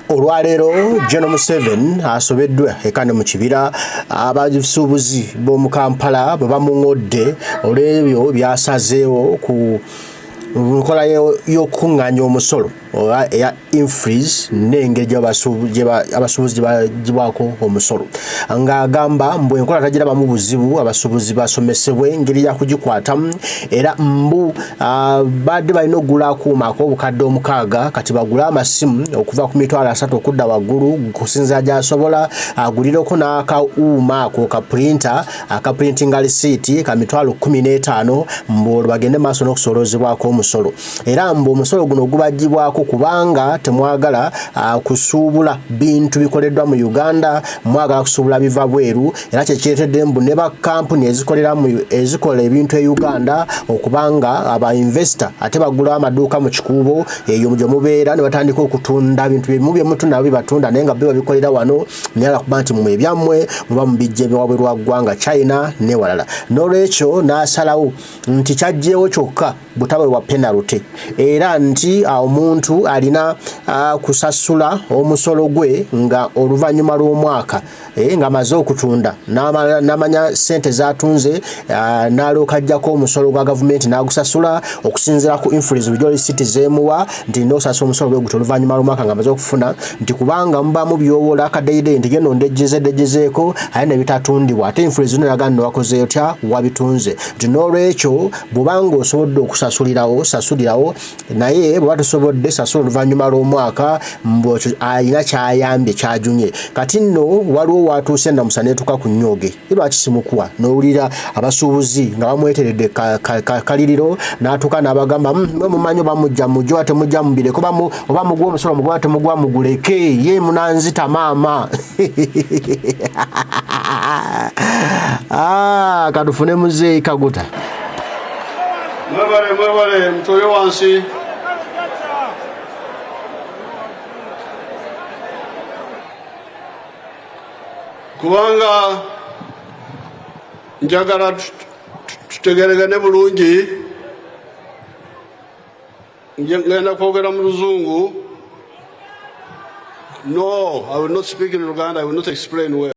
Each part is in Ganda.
Olwaleero General Museveni asobeddwa ekane mu kibira abasubuzi b'omu Kampala bwe BANGODE olw'ebyo byasazeewo ku nkola y'okukungaanya omusolo eya infreeze n'engeri abasubuzi bagibwako omusolo ng'agamba mbu enkola tagirabamu buzibu abasubuzi basomesebwe engeri ya kugikwatamu era mbu badde balina okugula akuuma ak'obukadde 6 kati bagula amasimu okuva ku mitwalo 3 okudda waggulu kusinziira gy'asobola agulireko n'akauuma ako ka printing receipt ka mitwalo 15 mbu olwo bagende maaso n'okusolozebwako omusolo era mbu omusolo guno gubagibwako kubanga temwagala kusuubula bintu bikoleddwa mu Uganda mwagala kusuubula biva bweru era kyekiretedde mbu ne ba kampuni ezikola ebintu e Uganda okubanga aba investor ate bagula amaduuka mu kikuubo eyo gye mubeera ne batandika okutunda bintu bimu bye mutunda bibatunda naye nga biba bikolera wano naye kuba nti mu ebyammwe muba mubijja ebiwabwe lwa ggwanga China ne walala n'olwekyo n'asalawo nti kyajjeewo kyokka butabe bwa penalty era nti omuntu alina kusasula omusolo gwe nga oluvannyuma lw'omwaka nga amaze okutunda n'amanya sente zatunze n'alookajjako omusolo gwa gavumenti n'agusasula okusinziira ku influence bijoli city zeemuwa nti n'osasula omusolo gwe guto oluvannyuma lw'omwaka nga amaze okufuna nti kubanga mubamu byowola akadeyideyi nti geno ndejjezeeko aye ne bitatundibwa ate influence n'eraga wakoze otya wabitunze nti n'olwekyo bw'obanga osobodde okusasulirawo sasulirawo naye bw'oba tosobodde sasula oluvannyuma lw'omwaka alina kyayambye kyajunye kati nno waliwo watuuse namusa neetuka ku nnyoge lwaki simukuwa n'owulira abasuubuzi nga bamweteredde kaliriro n'atuuka n'abagamba mwe mumanyi oba mujja mujjo ate mujja mubireko oba mugwa omusolo mugwa ate mugwa muguleke ye munanzita maama katufune muzeeyi Kaguta mwebale mutole wansi kubanga njagala tutegeregane bulungi ngenda kwogera mu luzungu. No, I will not speak in Uganda. I will not explain well.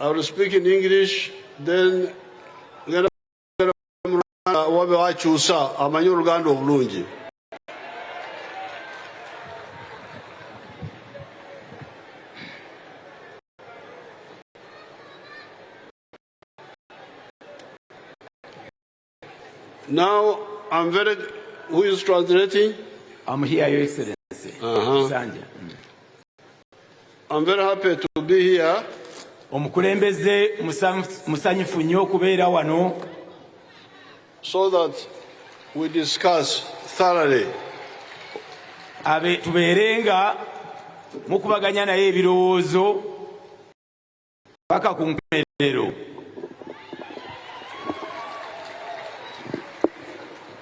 I will speak in English, then ngenda wabe wakyusa amanyi Oluganda obulungi. Now, who is translating? I'm here, Your Excellency. Sanja. I'm very happy to be here. Omukulembeze musanyifu nnyo okubeera wano. So that we discuss thoroughly. Tubeerenga mukubaganya naye ebirowoozo paka ku nkomerero.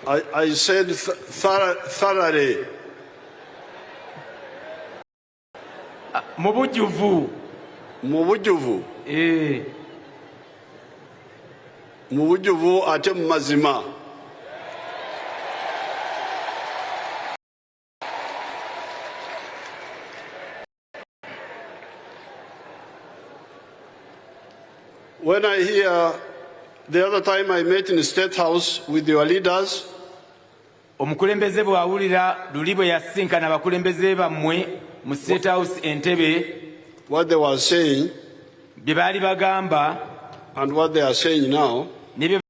I said thoroughly. Mubujjuvu. Mubujjuvu. Mubujjuvu ate mu mazima. When I hear the other time I met in the State House with your leaders, omukulembeze bw'awulira luli bwe yasinkana abakulembeze bammwe mu State House Entebbe, what they were saying bye baali bagamba and what they are saying now, ne bye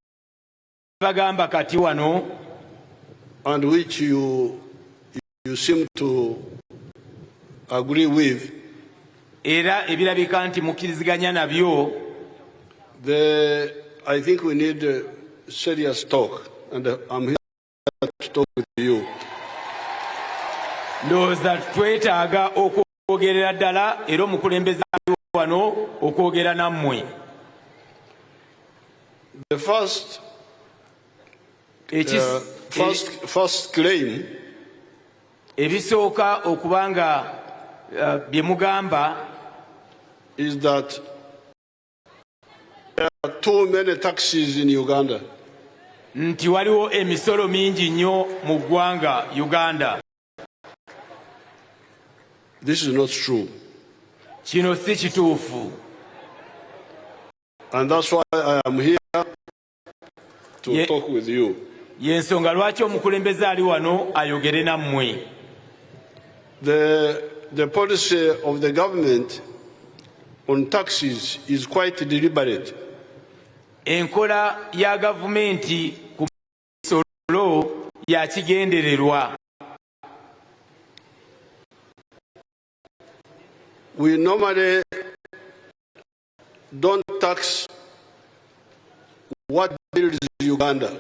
bagamba kati wano, and which you seem to agree with, era ebirabika nti mukkiriziganya nabyo, I think we need serious talk, and I'm here to talk with you. Ndowooza twetaaga okwogerera ddala era omukulembeze wano okwogera nammwe. The first claim ebisooka okubanga bye mugamba is that there are too many taxis in Uganda. nti waliwo emisolo mingi nnyo mu ggwanga Uganda. This is not true. Kino si kituufu. And that's why I am here to talk with you. Yensonga lwaki omukulembeze ali wano ayogere nammwe. The policy of the government on taxes is quite deliberate. Enkola ya gavumenti ku misolo ya kigendererwa. We normally don't tax what builds Uganda.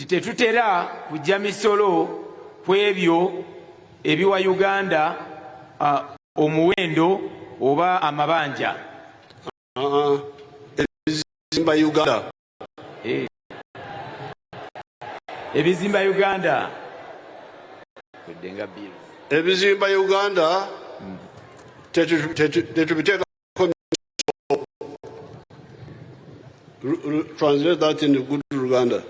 Tetutera kujja misolo ku ebyo ebiwa Uganda omuwendo oba amabanja. Ebizimba Uganda. Ebizimba Uganda. Ebizimba Uganda tetubiteeka. Translate that in good Uganda.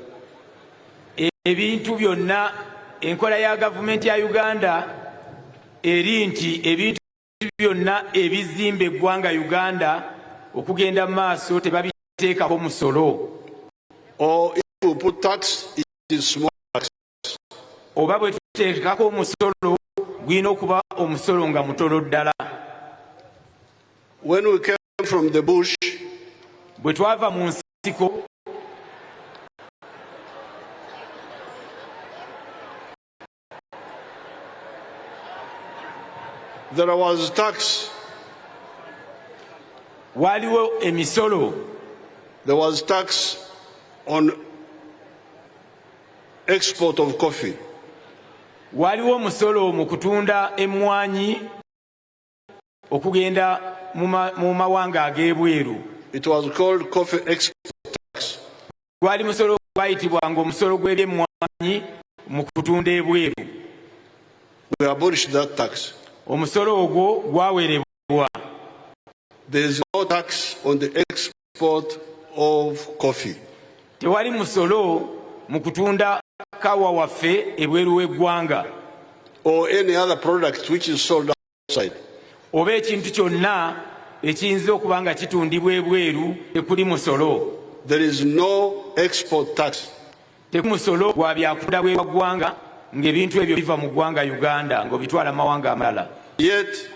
Ebintu byonna enkola ya gavumenti ya Uganda eri nti ebintu byonna ebizimba eggwanga Uganda okugenda maaso tebabiteekako musolo. Or if we put tax, it is small tax. Oba bwe tuteekako omusolo gwina okuba omusolo nga mutono ddala. When we came from the bush, bwe twava mu nsiko there was tax. waliwo emisolo. There was tax on export of coffee. Waliwo omusolo mu kutunda emmwanyi okugenda mu mawanga ag'ebweru. It was called coffee export tax. Gwali musolo gwayitibwanga omusolo gw'ebyemmwanyi mu kutunda ebweru. We abolished that tax. Omusolo ogwo gwawerebwa. There is no tax on the export of coffee. Tewali musolo mu kutunda kawa waffe ebweru w'eggwanga. Or any other product which is sold outside. Oba ekintu kyonna ekiyinza okuba nga kitundibwa ebweru tekuli musolo. There is no export tax. Tekuli musolo gwa byakutunda bw'eggwanga ng'ebintu ebyo biva mu ggwanga Uganda ng'obitwala mawanga amalala. Yet,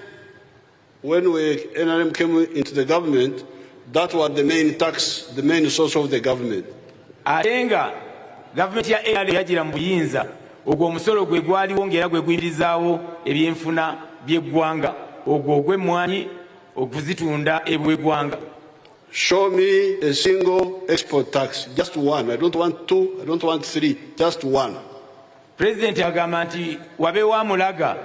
when NRM came into the government, that was the main tax, the main source of the government. Atenga gavumenti ya NRM yagira mu buyinza ogwo omusolo gwe gwaliwo ng'era gwe guyimirizaawo ebyenfuna by'eggwanga ogwo ogw'emmwanyi okuzitunda ebw'eggwanga. Show me a single export tax, just one. I don't want two, I don't want three, just one. President agamba nti wabeewo amulaga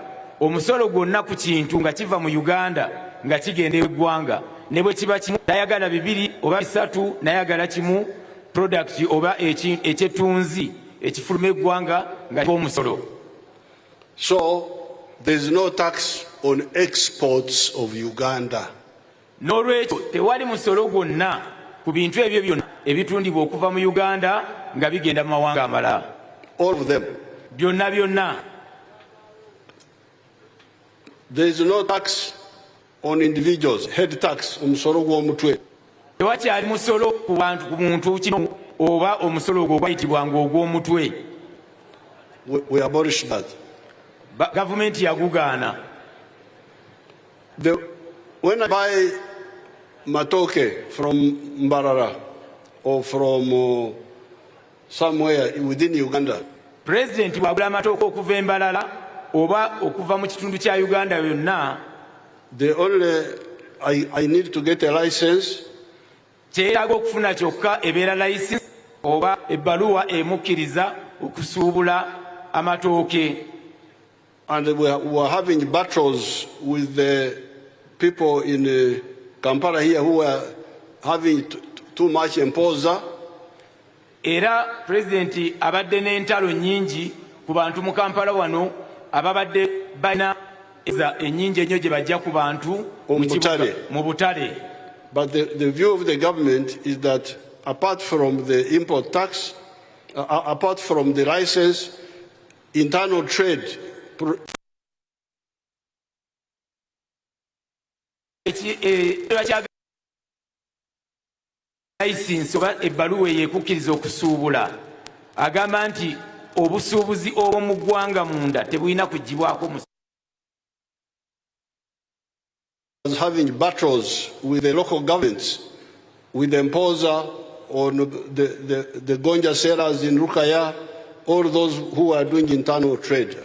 omusolo gwonna ku kintu nga kiva mu Uganda nga kigenda eggwanga ne bwe kiba kimu nayagala bibiri oba bisatu nayagala kimu product oba ekyetunzi ekifuluma eggwanga nga kiba omusolo. So there is no tax on exports of Uganda. N'olwekyo tewali musolo gwonna ku bintu ebyo byonna ebitundibwa okuva mu Uganda nga bigenda mu mawanga amalala. All of them. Byonna byonna. There is no tax on individuals, head tax, omusolo gw'omutwe. Tewakyali musolo ku bantu ku muntu kino oba omusolo ogwo gwayitibwanga ogw'omutwe. We abolished that. Gavumenti yagugaana. When I buy matoke from Mbarara or from somewhere within Uganda, President wagula amatooke okuva e Mbarara oba okuva mu kitundu kya Uganda yonna, I need to get a license. Kyetaaga okufuna kyokka ebeera license oba ebbaluwa emukkiriza okusuubula amatooke. And we were having battles with the people in Kampala here who were having too much imposer. Era President abadde n'entalo nnyingi ku bantu mu Kampala wano ababadde balina ennyingi ennyo gye bajja ku bantu mu butale. But the view of the government is that apart from the import tax, apart from the license, internal trade. Ebbaluwa eyekukkiriza okusuubula agamba nti obusuubuzi obw'omu ggwanga munda tebulina kuggyibwako. Having battles with the local governments, with the imposer on the gonja sellers in Rukaya, all those who are doing internal trade,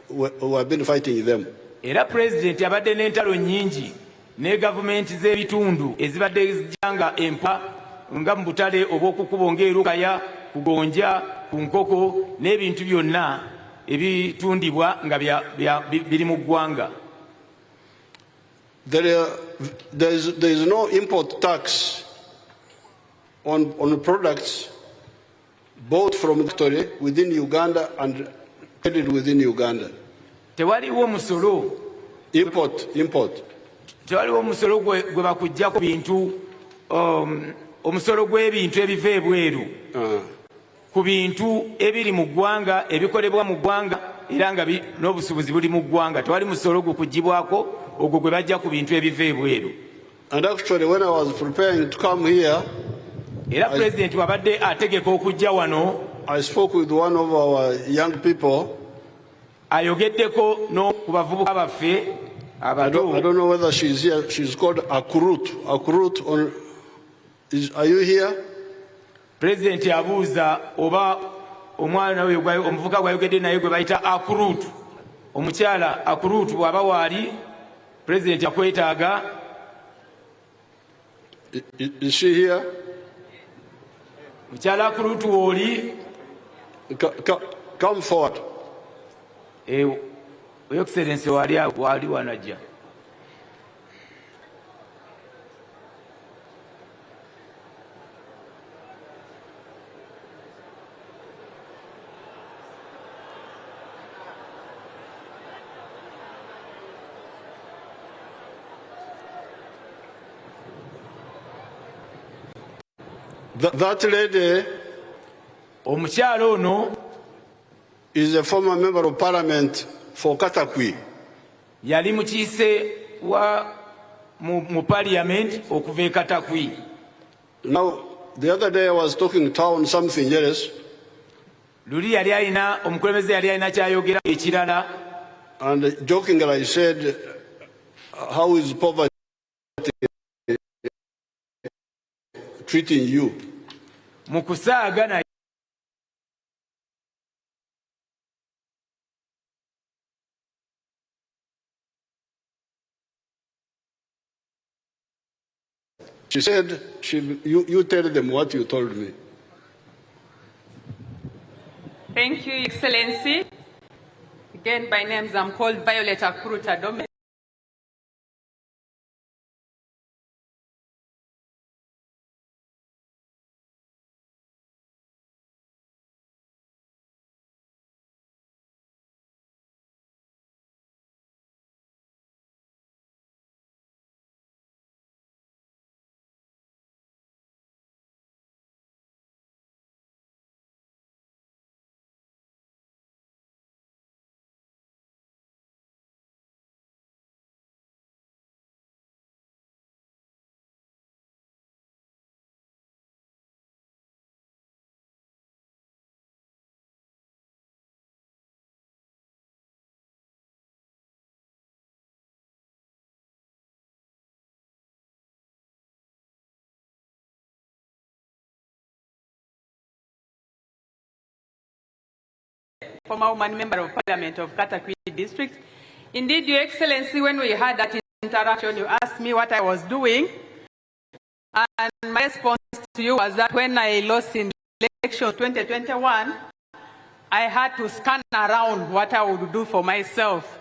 who have been fighting them. Era President abadde n'entalo nnyingi ne gavumenti z'ebitundu ezibadde zijjanga empa nga mu butale obw'okukubo ng'erukaya ku gonja ku nkoko n'ebintu byonna ebitundibwa nga biri mu ggwanga. There is no import tax on products bought from factory within Uganda and traded within Uganda. Tewaliwo musolo import. Tewaliwo musolo gwe bakuggyako bintu omusolo gw'ebintu ebiva ebweru ku bintu ebiri mu ggwanga ebikolebwa mu ggwanga era nga n'obusuubuzi buli mu ggwanga. Tewali musolo gukuggyibwako ogwo gwe bajja ku bintu ebiva ebweru. And actually when I was preparing to come here, era President wabadde ategeka okujja wano, I spoke with one of our young people. Ayogeddeko no ku bavubuka baffe abato. I don't know whether she's here. She's called Akurut. Are you here? President abuuza oba omwana we omuvuka gwayogedde naye gwe bayita Akurut. Omukyala Akurut bw'aba waali President akwetaaga. Is she here? Mukyala Akurut woli. Come forward. Your Excellency wali wanajja. That lady omukyala ono is a former member of parliament for Katakwi. Yali mukiise wa mu parliament okuva e Katakwi. Now, the other day I was talking town something else. Luli yali alina omukulembeze yali alina kyayogera ekirala. And jokingly I said, how is poverty treating you? Mukusaaga She said, you tell them what you told me. Thank you, Excellency. Again, by names, I'm called Violet Akuruta Dome. Former woman member of Parliament of Katakwi District. Indeed, Your Excellency, when we had that interaction, you asked me what I was doing. And my response to you was that when I lost in the election 2021, I had to scan around what I would do for myself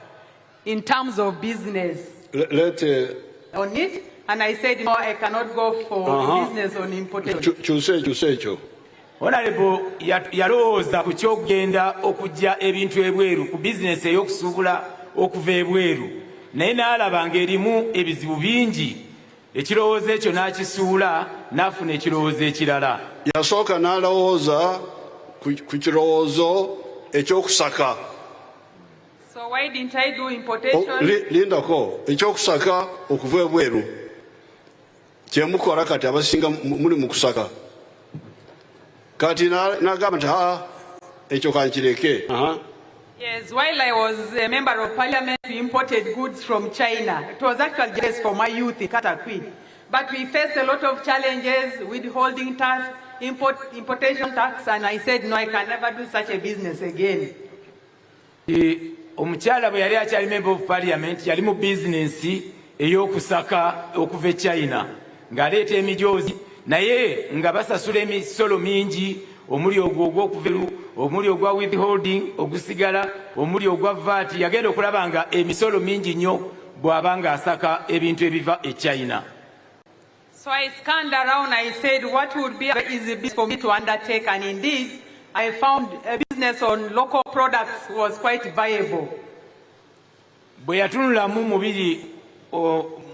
in terms of business on it. And I said, no, I cannot go for business on importation. Honorable yalowooza ku ky'okugenda okujja ebintu ebweru ku bizinesi ey'okusuubula okuva ebweru naye n'alaba ng'erimu ebizibu bingi ekirowoozo ekyo n'akisuula n'afuna ekirowoozo ekirala. Yasooka n'alowooza ku kirowoozo ekyokusaka. So why didn't I do importation? Lindako, ekyokusaka okuva ebweru. Kyemukola kati abasinga muli mu kusaka. Kati n'agamba nti ekyo kankireke. Yes, while I was a member of parliament, we imported goods from China. It was actually just for my youth in Katakwi. But we faced a lot of challenges, withholding tax, importation tax, and I said, no, I can never do such a business again. Omukyala bwe yali akyali member of parliament yali mu bizinensi ey'okusaka okuva China ng'aleeta emijoozi naye nga basasula emisolo mingi omuli ogw'okuveru omuli ogwa withholding ogusigala omuli ogwa VAT yagenda okulaba nga emisolo mingi nnyo bw'aba ng'asaka ebintu ebiva e China. So I scanned around, I said what would be an easy business for me to undertake, and indeed I found a business on local products was quite viable. Bwe yatunulamu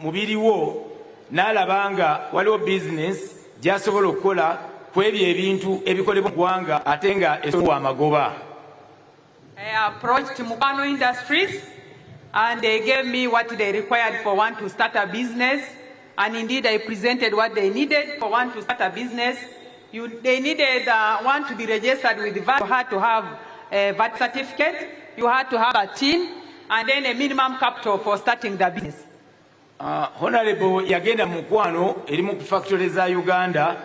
mubiri wo n'alaba nga waliwo business gy'asobola okukola ku ebyo ebintu ebikolebwa mu ggwanga ate nga esobola amagoba. I approached Mukano Industries and they gave me what they required for one to start a business, and indeed I presented what they needed for one to start a business. They needed one to be registered with VAT. You had to have a VAT certificate, you had to have a TIN, and then a minimum capital for starting the business. Honorable yagenda mu mukwano eri mu factory za Uganda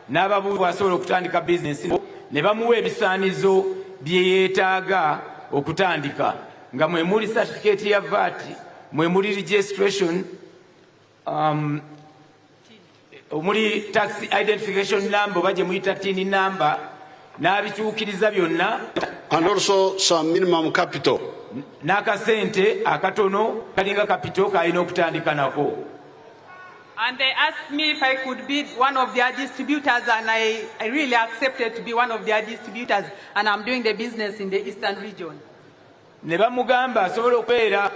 n'ababuuza asobola okutandika business ne bamuwa ebisaanizo bye yeetaaga okutandika nga mwe muli certificate ya VAT, mwe muli registration, omuli tax identification number oba gye muyita TIN number n'abikyukiriza byonna, and also some minimum capital. N'akasente akatono kalinga capital kalina okutandika nako. And they asked me if I could be one of their distributors, and I really accepted to be one of their distributors, and I'm doing the business in the Eastern region. Ne bamugamba asobola okubeera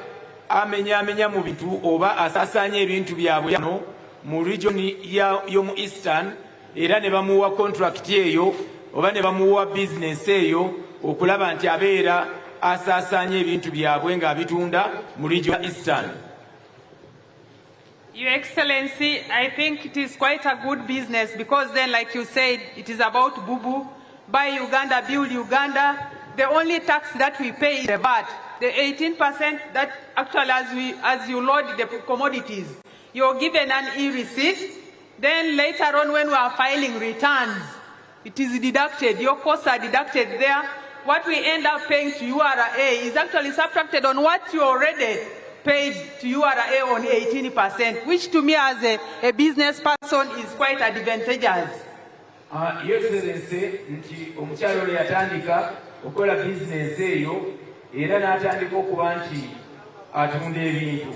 amenya mu bintu oba asaasaanya ebintu byabwe no mu region y'omu Eastern, era ne bamuwa contract eyo oba ne bamuwa business eyo okulaba nti abeera asaasaanya ebintu byabwe ng'abitunda mu region Eastern. Your Excellency, I think it is quite a good business because then, like you said, it is about Bubu, buy Uganda, build Uganda. The only tax that we pay is the VAT, the 18% that actually as you load the commodities, you're given an e-receipt. Then later on when we are filing returns, it is deducted, your costs are deducted there. What we end up paying to URA is actually subtracted on what you already paid to URA on 18%, which to me as a business person is quite advantageous. Your Excellency, nti omukyalo oyo yatandika okukola business eyo era n'atandika okuba nti atunda ebintu.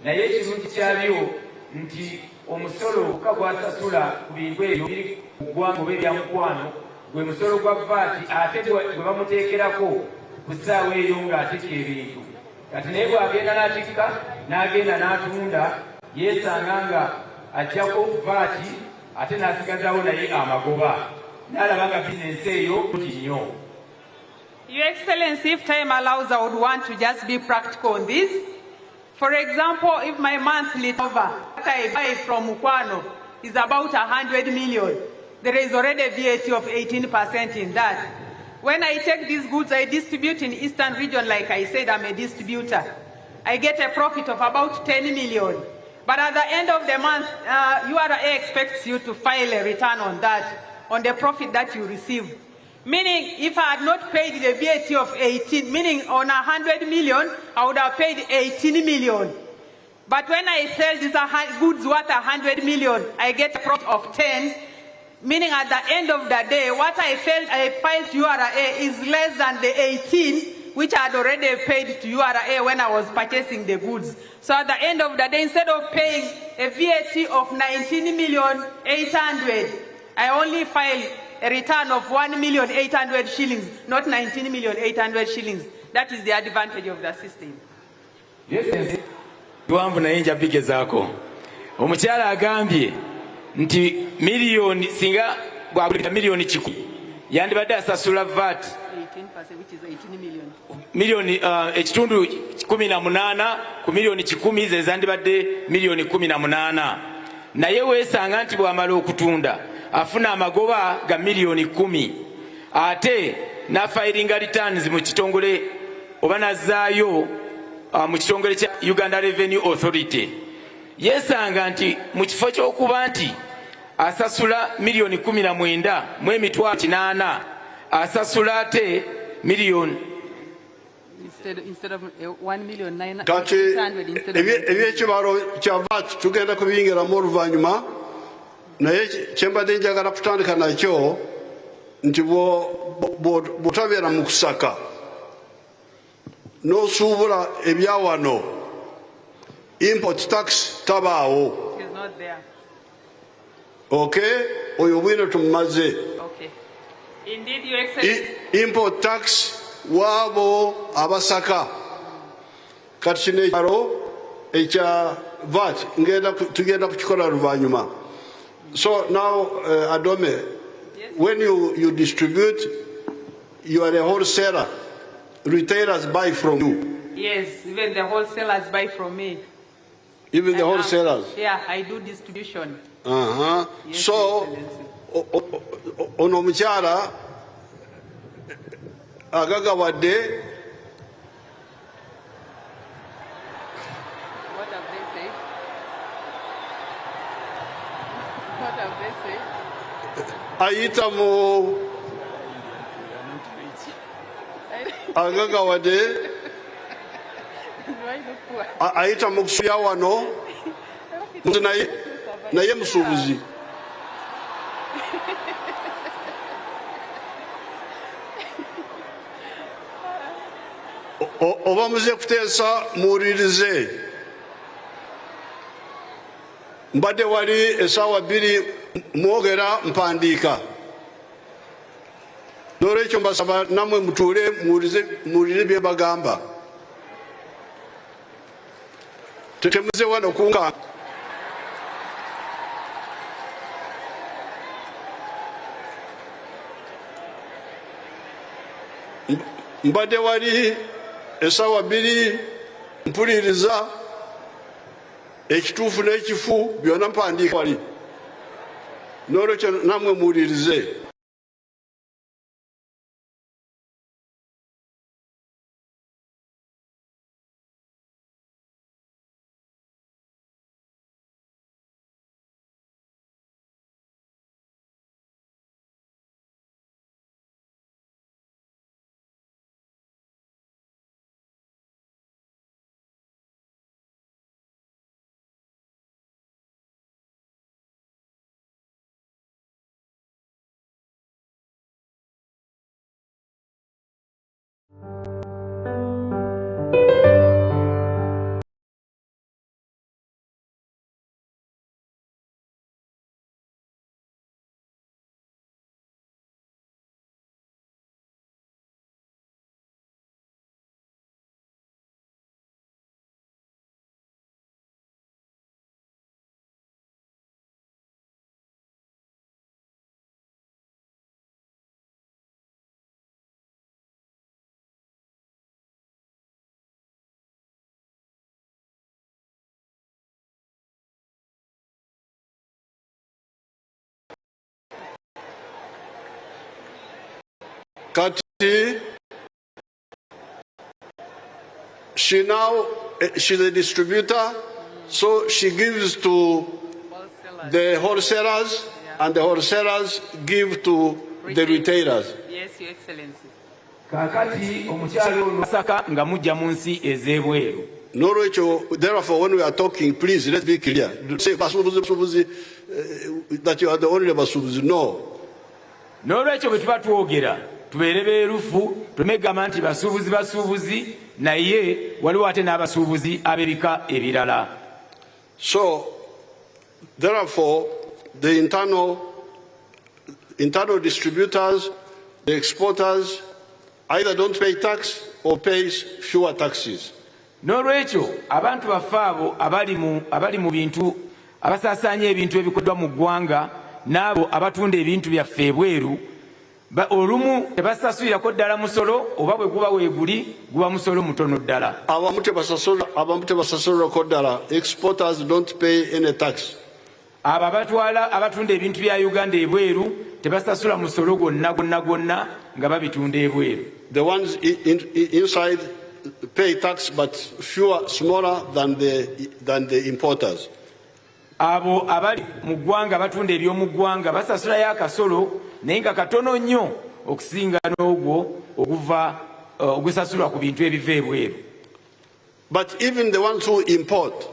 Naye ekirungi kyabyo nti omusolo gw'asasula ku bintu ebyo biri ku ggwanga oba ebya mukwano gwe musolo gwa VAT ate gwe bamuteekerako ku ssaawa eyo ng'atikka ebintu. Kati naye bw'agenda n'atikka n'agenda n'atunda yeesanga nga ajjako VAT ate n'asigazawo naye amagoba n'alaba nga bizinensi eyo nti nnyo. Your Excellency, if time allows, I would want to just be practical on this. For example, if my monthly turnover that I buy from Mukwano is about 100 million, there is already VAT of 18% in that. When I take these goods, I distribute in Eastern region, like I said, I'm a distributor. I get a profit of about 10 million. But at the end of the month, URA expects you to file a return on that, on the profit that you receive. Meaning, if I had not paid the VAT of 18, meaning on 100 million, I would have paid 18 million. But when I sell these goods worth 100 million, I get a profit of 10, meaning at the end of the day, what I filed to URA is less than the 18, which I had already paid to URA when I was purchasing the goods. So at the end of the day, instead of paying a VAT of 19,800,000, I only filed a return of 1,800,000 shillings, not 19,800,000 shillings. That is the advantage of the system. Yes, wangu na inja pike zako. Omukyala agambye nti miliyoni singa bwagulira miliyoni 100 yandibadde asasula VAT 18%, which is 18 million. miliyoni ekitundu 18 ku miliyoni 10 ze zandibadde miliyoni 18 naye weesanga nti bw'amala okutunda afuna amagoba ga miliyoni 10 ate n'afiringa returns mu kitongole oba nazzaayo mu kitongole kya Uganda Revenue Authority yeesanga nti mu kifo ky'okuba nti asasula miliyoni 19 mu emitwalo 8 asasula ate miliyoni Instead of 1,900,000 kati ebyekibalo kya VAT tugenda kubiyingiramu oluvannyuma naye kyembadde njagala kutandika nakyo nti bw'otabeera mu kusaka n'osuubula ebyawano import tax tabaawo. is not there. Okay, oyo bwino tumumaze. Okay. Indeed, Your Excellency. Import tax wabo abasaka kati kino ekyalo ekya VAT tugenda kukikola luvannyuma. So now Adome, yes. When you distribute, you are a wholesaler. Retailers buy from you. Yes, even the wholesalers buy from me. Even the wholesalers? Yeah, I do distribution. Uh-huh. Yes, So, ono mukyala agagawadde. What have they said? What have they said? Ayita mu agagawadde. Do I look poor? Ayita mu kusuya wano naye musuubuzi. Oba muze kuteesa muwulirize. Mbadde wali essaawa 2 mwogera mpandiika. N'olwekyo mbasaba nammwe mutuule muwulire bye bagamba. Temuze wano kunga. Mbadde wali essaawa 2 mpuliriza ekituufu n'ekifu byonna mpandiika wali. N'olwekyo nammwe muwulirize. Kati, she's a distributor, so she gives to the wholesalers, and the wholesalers give to the retailers. Yes, Your Excellency. Kakati omukyalo ono asaka nga mujja mu nsi ez'ebweru. Therefore, when we are talking, please, let's be clear. Say, Abasubuzi, that you are the only Abasubuzi. No. N'olwekyo bwe tuba twogera tubeere beerufu tumegamba nti basuubuzi naye waliwo ate n'abasuubuzi ab'ebika ebirala. So, therefore, the internal distributors, the exporters, either don't pay tax or pay fewer taxes. N'olwekyo abantu baffe abo abali mu bintu abasaasaanya ebintu ebikoddwa mu ggwanga n'abo abatunda ebintu byaffe ebweru olumu tebasasulirako ddala musolo oba bwe guba weeguli guba musolo mutono ddala. Abamu tebasasulirako ddala. Exporters don't pay any tax. Abo abatwala abatunda ebintu bya Uganda ebweru tebasasula musolo gwonna nga babitunda ebweru. The ones inside pay tax but smaller than the importers. Abo abali mu ggwanga batunda eby'omu ggwanga basasulayo akasolo naye nga katono nnyo okusinga n'ogwo ogusasulwa ku bintu ebiva ebweru. But even the ones who import,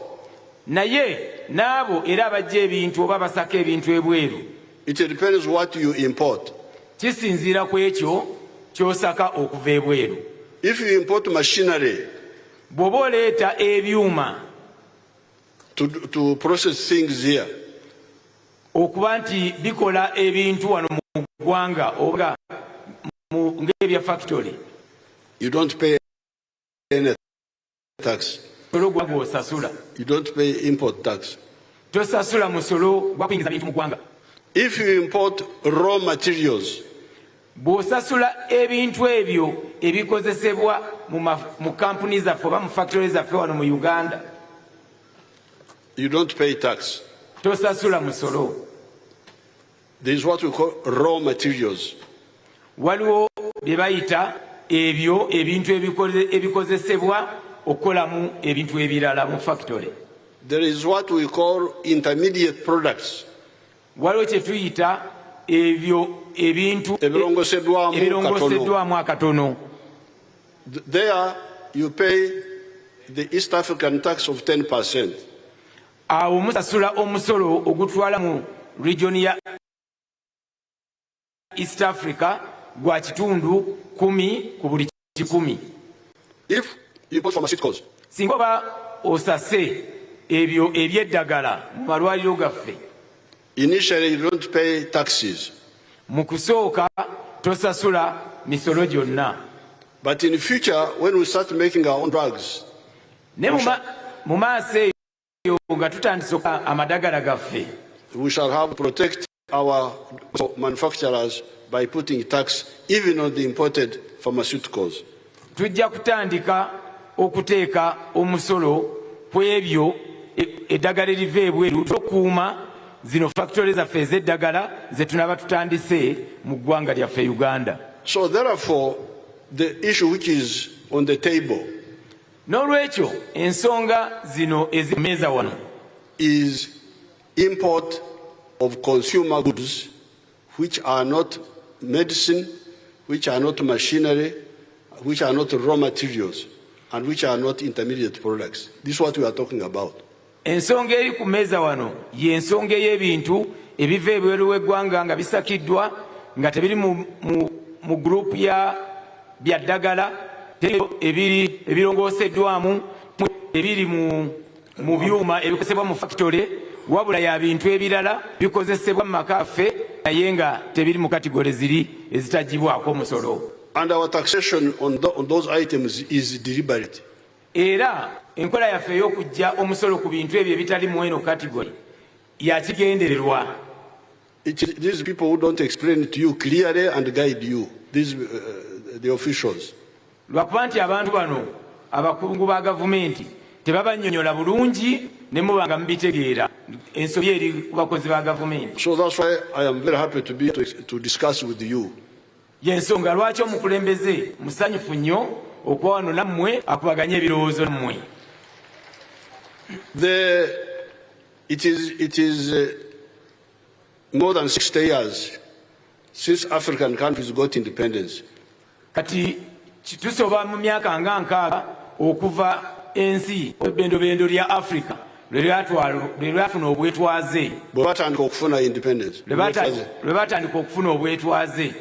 naye n'abo era abajja ebintu oba basaka ebintu ebweru, it depends what you import. Kisinziira ku ekyo ky'osaka okuva ebweru. If you import machinery, bw'oba oleeta ebyuma to process things here, okuba nti bikola ebintu wano mu ggwanga oba ng'ebya factory, you don't pay any tax. You don't pay import tax. If you import raw materials, bw'osasula ebintu ebyo ebikozesebwa mu kampuni zaffe oba mu factory zaffe wano mu Uganda, you don't pay tax. Tosasula musolo. There is what we call raw materials. Waliwo bye bayita ebyo ebintu ebikozesebwa okolamu ebintu ebirala mu factory. There is what we call intermediate products. Waliwo kye tuyita ebyo ebintu ebirongoseddwamu akatono. There you pay the East African tax of 10%. Awo musasula omusolo ogutwala mu region ya East Africa gwa kitundu 10 ku buli 10. If you import pharmaceuticals, singa oba osase ebyo ebyeddagala mu malwaliro gaffe, initially you don't pay taxes. Mu kusooka tosasula misolo gyonna. But in the future, when we start making our own drugs, ne mu maaso eyo nga tutandise amadagala gaffe, we shall have to protect our manufacturers by putting tax even on the imported pharmaceuticals. Tujja kutandika okuteeka omusolo ku ebyo eddagala eriva ebweru okukuuma zino factory zaffe ez'eddagala ze tunaba tutandise mu ggwanga lyaffe Uganda. So therefore, the issue which is on the table, n'olwekyo ensonga zino ezimmeeza wano, is import of consumer goods which are not medicine, which are not machinery, which are not raw materials, and which are not intermediate products. This is what we are talking about. Ensonga eri ku mmeeza wano y'ensonga ey'ebintu ebiva ebweru w'eggwanga nga bisakiddwa nga tebiri mu group ya byaddagala, ebirongoseddwamu, ebiri mu byuma ebikozesebwa mu factory, wabula ya bintu ebirala bikozesebwa mu maka ffe naye nga tebiri mu kategori ziri ezitagibwako omusolo. And our taxation on those items is deliberate. Era enkola yaffe ey'okujja omusolo ku bintu ebyo ebitali mu eno kategori ya kigendererwa. These people who don't explain it to you clearly and guide you, the officials. Lwakuba nti abantu bano abakungu ba gavumenti tebabannyonnyola bulungi ne muba nga mubitegeera ensobi eri ku bakozi ba gavumenti. So that's why I am very happy to discuss with you. Y'ensonga lwaki omukulembeze musanyufu nnyo okuba wano nammwe akubaganya ebirowoozo nammwe. It is more than 60 years since African countries got independence. Kati tusoba mu myaka nga 6 okuva ensi ebbendobendo lya Africa lwe lyafuna obwetwaze. Bwe batandika okufuna independence. Lwe batandika okufuna obwetwaze.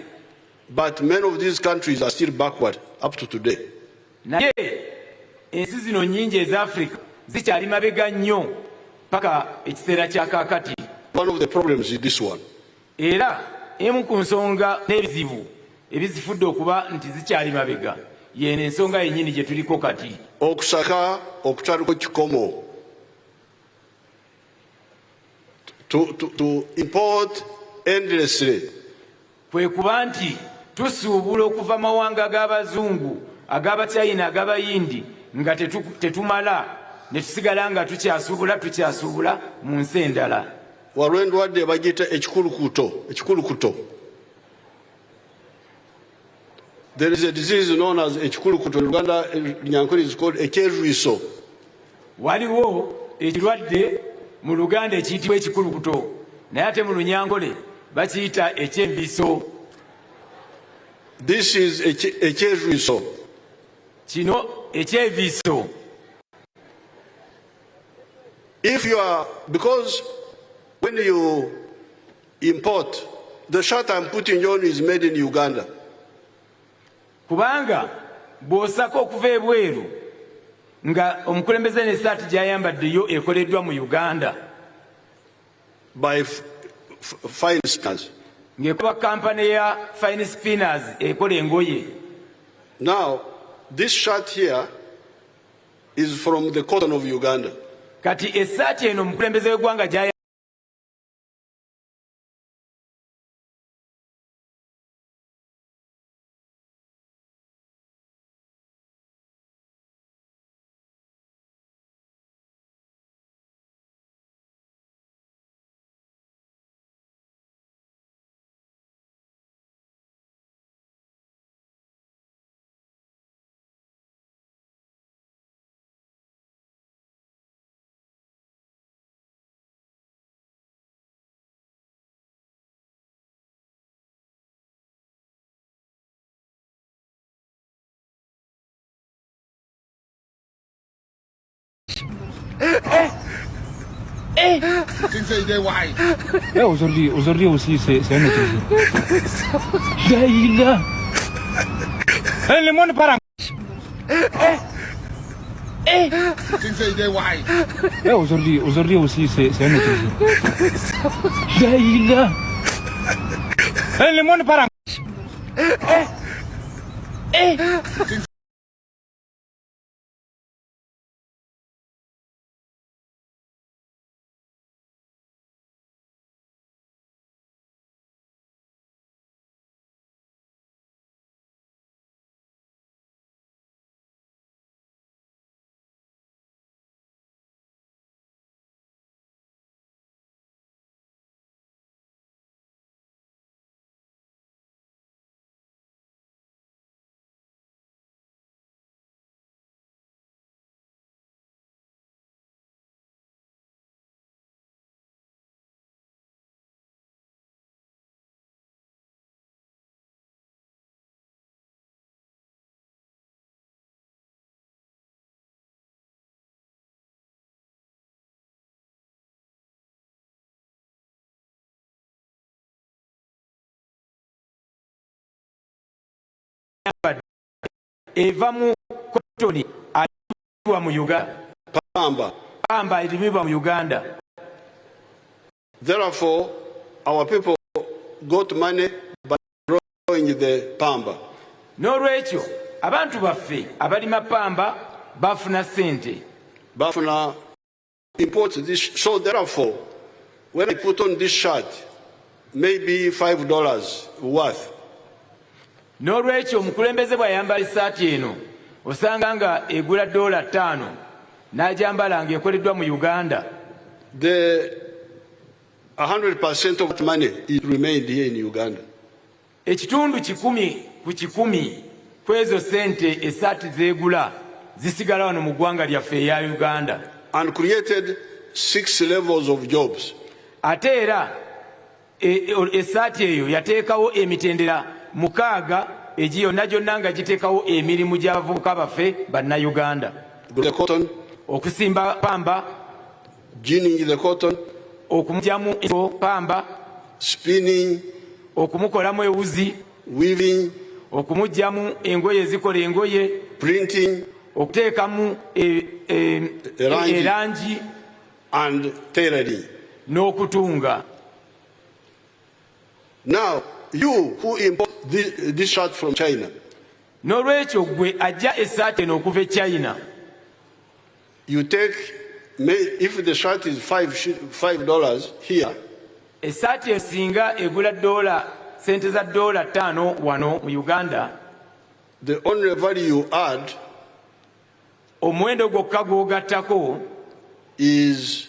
But many of these countries are still backward up to today. Naye ensi zino nnyingi eza Africa zikyali mabega nnyo paka ekiseera kya kaakati. One of the problems is this one. Era emu ku nsonga n'ebizibu ebizifudde okuba nti zikyali mabega yeeno ensonga yennyini gye tuliko kati. Okusaka okutaliko kikomo. to import endlessly. Kwe kuba nti tusuubula okuva mawanga g'abazungu ag'Abachina ag'Abayindi nga tetumala ne tusigala nga tukyasuubula mu nsi endala. Waliwo endwadde bagiyita ekikulukuto. There is a disease known as ekikulukuto. In Uganda, Nyankole is called ekyerwiso. Waliwo ekirwadde mu Luganda ekiyitibwa ekikulukuto, naye ate mu Lunyankole bakiyita eky'enviso. This is ekyerwiso. Kino eky'enviso. If you are, because when you import, the shirt I'm putting on is made in Uganda. Kubanga bw'osaka okuva ebweru nga omukulembeze n'essaati gy'ayambaddeyo ekoleddwa mu Uganda by Fine Spinners. Ng'ekuba kampani ya Fine Spinners ekola engoye. Now, this shirt here is from the cotton of Uganda. Kati essaati eno omukulembeze w'eggwanga gy'ayambadde Aujourd'hui aussi c'est un autre jour. Le monde part en... Aujourd'hui aussi c'est un autre jour. Le monde part en... eva mu kotoni aliwa mu Uganda. Pamba ilimibwa mu Uganda. Therefore, our people got money by growing the pamba. N'olwekyo abantu baffe abalima pamba bafuna sente. Bafuna import this. So therefore, when I put on this shirt, maybe $5 worth. N'olwekyo omukulembeze bw'ayambala essaati eno osanga nga egula $5 n'agyambala ng'ekoleddwa mu Uganda. The 100% of money it remained here in Uganda. Ekitundu 10 ku 10 kwezo sente essaati zeegula zisigala wano mu ggwanga lyaffe eya Uganda. And created 6 levels of jobs. Ate era essaati eyo yateekawo emitendera 6 egiyo gyonna nga giteekawo emirimu gy'abavubuka baffe bannayuganda. The cotton, okusimba pamba, ginning the cotton, okumugyamu pamba, spinning, okumukolamu ewuzi, weaving, okumugyamu engoye ezikola engoye, printing, okuteekamu erangi, and tailoring. N'okutunga. Now, you who import this shirt from China, n'olwekyo gwe ajja essaati eno okuva e China, you take if the shirt is $5 here, esaati esinga egula sente za $5 wano mu Uganda, the only value you add omuwendo gwokka gw'ogattako is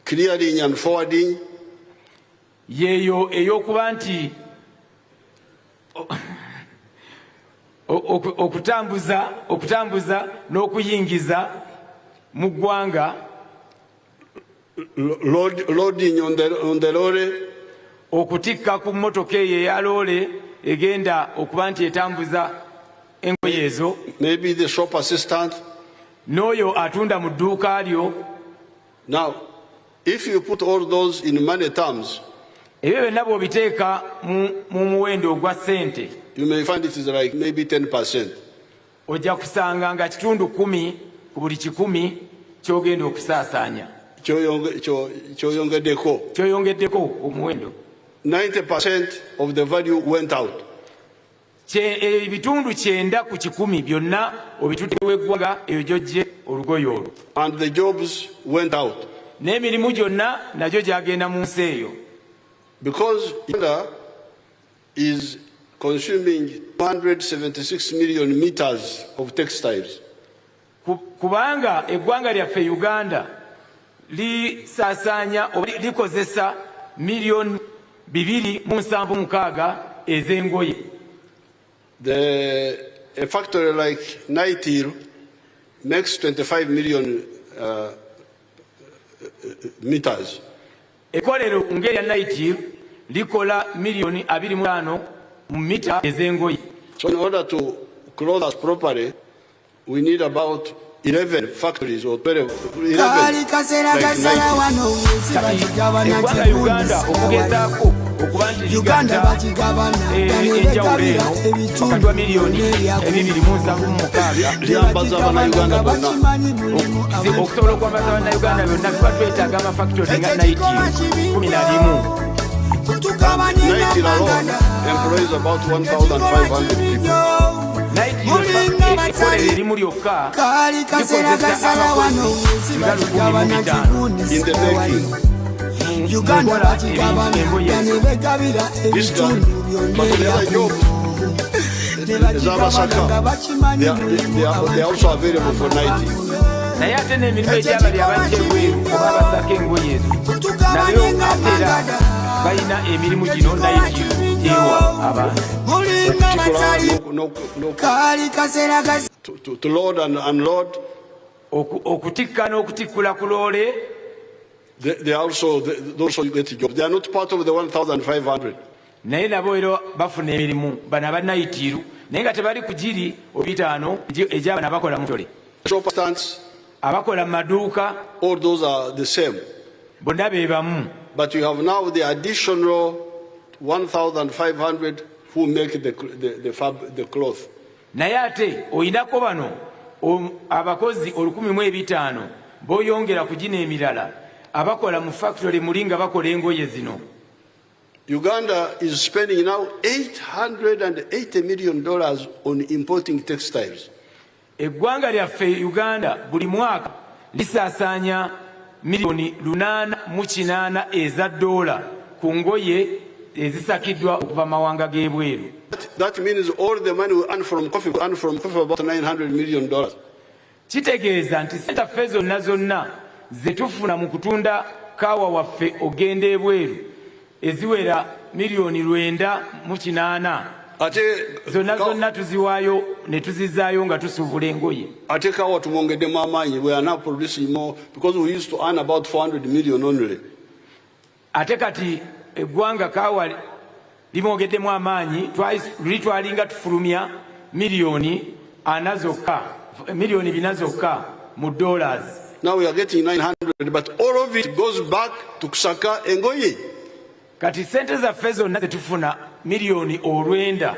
clearing and forwarding, yeeyo ey'okuba nti okutambuza n'okuyingiza mu ggwanga, loading on the lorry, okutikka ku mmotoka eyo eya loole egenda okuba nti etambuza engoye ezo, maybe the shop assistant. n'oyo atunda mu dduuka lyo. Now, if you put all those in money terms, ebyo byonna bw'obiteeka mu muwendo ogwa ssente, you may find it is like maybe 10%. ojja kusanga nga kitundu 10 ku buli 100 ky'ogenda okusaasaanya, ky'oyongeddeko omuwendo. 90% of the value went out. Ebitundu 90 ku 100 byonna obitutewo eggwanga eyo gy'ojje olugoye olwo. And the jobs went out. N'emirimu gyonna nagyo gyagenda mu nsi eyo. Because Uganda is consuming 276 million meters of textiles. Kubanga eggwanga lyaffe Uganda lisaasaanya oba likozesa miliyoni 276 ez'engoye. A factory like Nightil makes 25 million meters. Ekolero ng'erya Nightil likola miliyoni 25 mu mita ez'engoye. So in order to clothe us properly, we need about 11 factories or 12, 11 like eggwanga Uganda okugezaako okuba nti liganda enjawulo eno wakati wa miliyoni 276 lyambaza abannayuganda bonna. Okusobola okwambaza abannayuganda byonna tuba twetaaga amafactory nga Nightil 11. Nightil alone employs about 1,500 people. Ekolero erimu lyokka likozesa abakozi nga 1,500 in the making. mukola engoye. This guy, but the other job, Zabasaka, they are also available for Nightil. Naye ate n'emirimu egy'abali abajja ebweru oba abasaka engoye ezo nayo ate era balina emirimu gino Nightil gyewa abantu. To load and unload. Okutikka n'okutikkula ku loole. They also get a job. They are not part of the 1,500. Naye nabo era bafuna emirimu bano aba Nightil naye nga tebali ku giri 5 egy'abana bakola mu tole. Shop stands, abakola mu maduuka, all those are the same. Bonna be bamu. But you have now the additional 1,500 who make the cloth. Naye ate oyinako bano abakozi 1,500 boyongera ku gino emirala abakola mu factory mulinga bakola engoye zino. Uganda is spending now $880 million on importing textiles. Eggwanga lyaffe Uganda buli mwaka lisaasaanya miliyoni 808 eza dola ku ngoye ezisakiddwa okuva mawanga g'ebweru. That means all the money we earn from coffee, about $900 million. Kitegeeza nti sente zonna zetufuna mu kutunda kaawa waffe ogenda ebweru eziwera miliyoni 908 zonna tuziwaayo ne tuzizaayo nga tusuubula engoye. Ate kaawa tumwongeddemu amaanyi. We are now producing more because we used to earn about 400 million only. Ate kati eggwanga kaawa limwogeddemu amaanyi twalinga tufulumya miliyoni 4 zokka mu dollars. Now we are getting 900, but all of it goes back to kusaka engoye. Kati sente zaffe zonna zetufuna miliyoni 9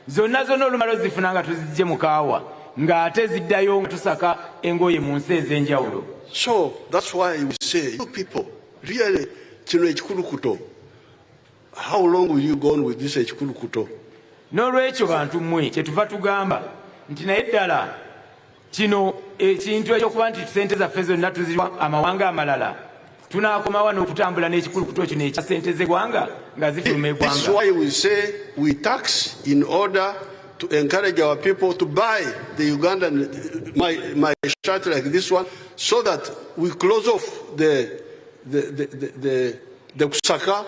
zonna olumala zifuna nga tuzijje mu kaawa ng'ate ziddayo nga tusaka engoye mu nsi ez'enjawulo. So that's why we say, you people, really, kino ekikulukuto, how long will you go on with this ekikulukuto? N'olwekyo bantu mmwe kyetuva tugamba nti naye ddala kino ekintu ekyokuba nti ssente zaffe zonna tuziwa amawanga amalala tunakoma wano okutambula n'ekikulukuto kino ekya ssente z'eggwanga nga zifuluma eggwanga. This is why we say we tax in order to encourage our people to buy the Ugandan my shirt like this one, so that we close off the kusaka,